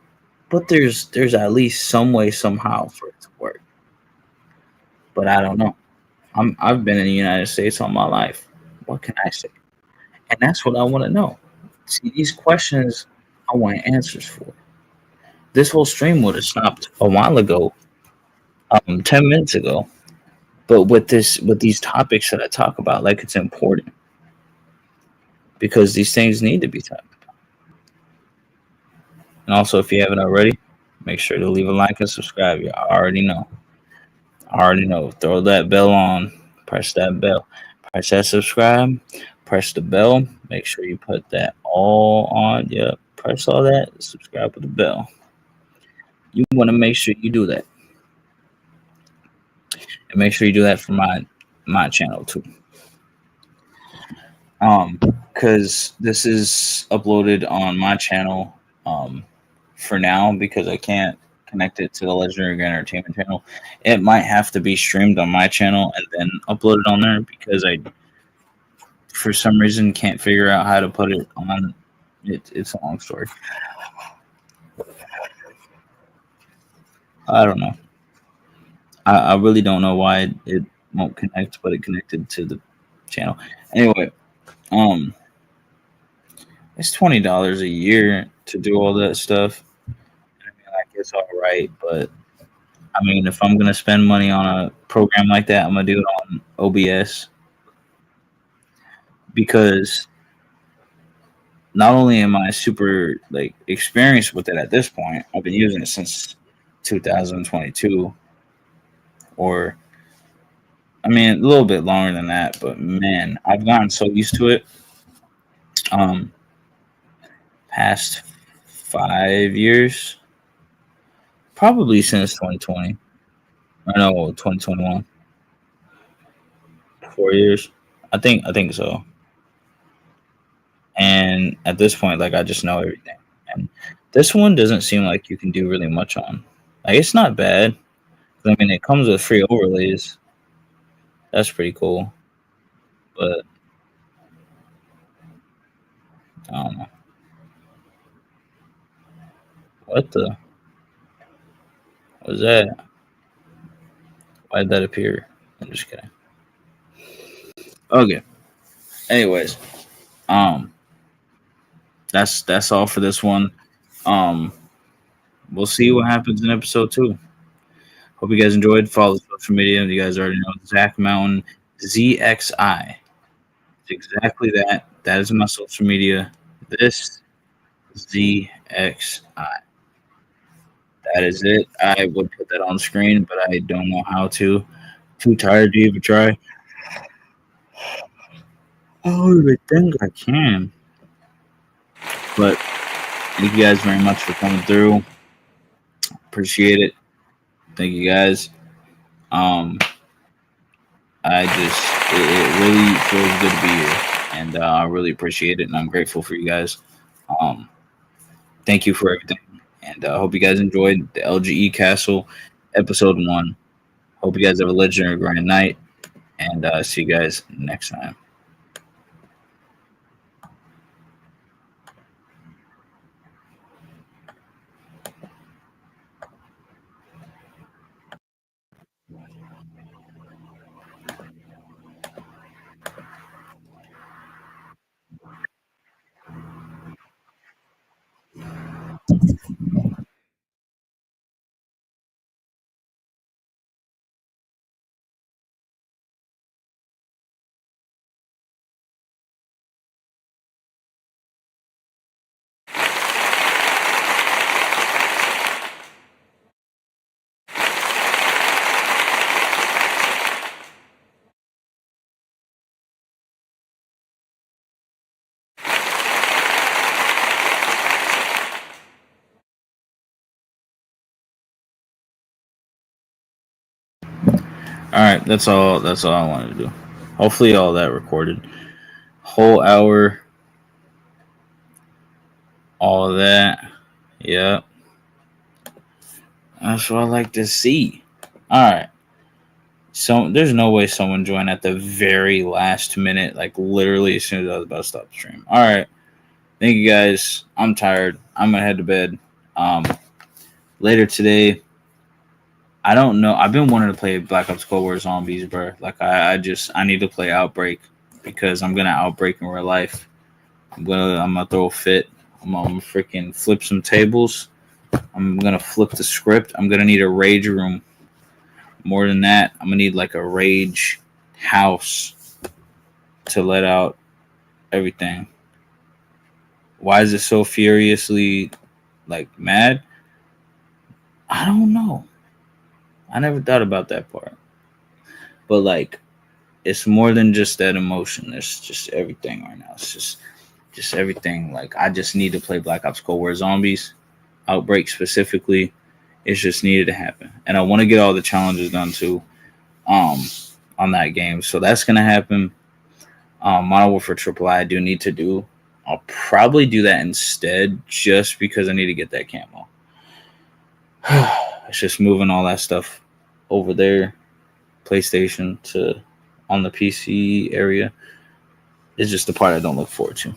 but there's at least some way somehow for it to work. But I don't know. I've been in the United States all my life. What can I say? And that's what I want to know. See, these questions I want answers for. This whole stream would have stopped a while ago, 10 minutes ago. But with these topics that I talk about, like, it's important, because these things need to be talked about. And also, if you haven't already, make sure to leave a like and subscribe. You already know. I already know. Throw that bell on. Press that bell. Press that subscribe. Press the bell. Make sure you put that all on. Yep. Press all that. Subscribe with the bell. You want to make sure you do that. And make sure you do that for mine. my channel too. Because this is uploaded on my channel for now because I can't connect it to the Legendary Grand Entertainment channel. It might have to be streamed on my channel and then uploaded on there because I, for some reason, can't figure out how to put it on. It's a long story. I don't know. I really don't know why it won't connect, but it connected to the channel. Anyway, um, it's $20 a year to do all that stuff. I mean, like it's all right, but I mean, if I'm gonna spend money on a program like that, I'm gonna do it on OBS because not only am I super like experienced with it at this point, I've been using it since 2022, or I mean, a little bit longer than that. But man, I've gotten so used to it. Um, Past 5 years, probably since 2020. I know 2021, 4 years. I think so. And at this point, like I just know everything. And this one doesn't seem like you can do really much on. Like it's not bad. I mean, it comes with free overlays. That's pretty cool. But I don't know what the was that. Why did that appear? I'm just kidding. Okay. Anyways, um, that's all for this one. Um, we'll see what happens in episode 2. Hope you guys enjoyed. Follow the social media. You guys already know Zach Mountain ZXI. It's exactly that. That is my social media. This ZXI. That is it. I would put that on screen, but I don't know how to. Too tired to even try. I don't even think I can. But thank you guys very much for coming through. Appreciate it. Thank you guys. Um, I just it really feels good to be here, and I really appreciate it, and I'm grateful for you guys. Um, thank you for everything, and I hope you guys enjoyed the LGE Castle episode 1. Hope you guys have a legendary grand night, and see you guys next time. All right, that's all. That's all I wanted to do. Hopefully, all that recorded. Whole hour, all of that. Yep, that's what I like to see. All right. So there's no way someone joined at the very last minute, like literally as soon as I was about to stop the stream. All right, thank you guys. I'm tired. I'm gonna head to bed. Um, Later today. I don't know. I've been wanting to play Black Ops Cold War Zombies, bro. Like I need to play Outbreak because I'm gonna outbreak in real life. I'm gonna throw a fit. I'm gonna freaking flip some tables. I'm gonna flip the script. I'm gonna need a rage room. More than that, I'm gonna need like a rage house to let out everything. Why is it so furiously like mad? I don't know. I never thought about that part. But like it's more than just that emotion. It's just everything right now. It's just everything. Like I just need to play Black Ops Cold War Zombies, Outbreak specifically. It's just needed to happen, and I want to get all the challenges done too. Um, on that game. So that's gonna happen. Modern Warfare Triple I do need to do. I'll probably do that instead, just because I need to get that camo. It's just moving all that stuff over there, PlayStation to on the PC area. Is just the part I don't look forward to.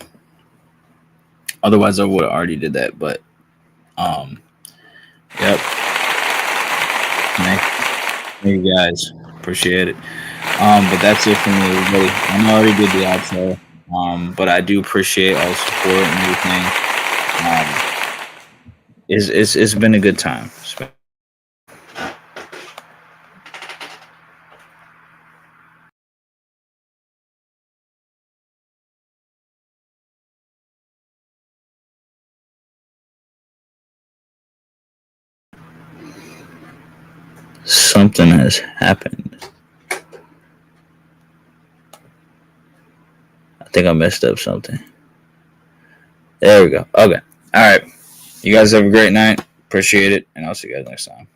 Otherwise, I would have already did that. But yep. Thank you guys. Appreciate it. But that's it for me, everybody. I know I already did the outro. But I do appreciate all the support and everything. It's been a good time. Something has happened. I think I messed up something. There we go. Okay. All right. You guys have a great night. Appreciate it. And I'll see you guys next time.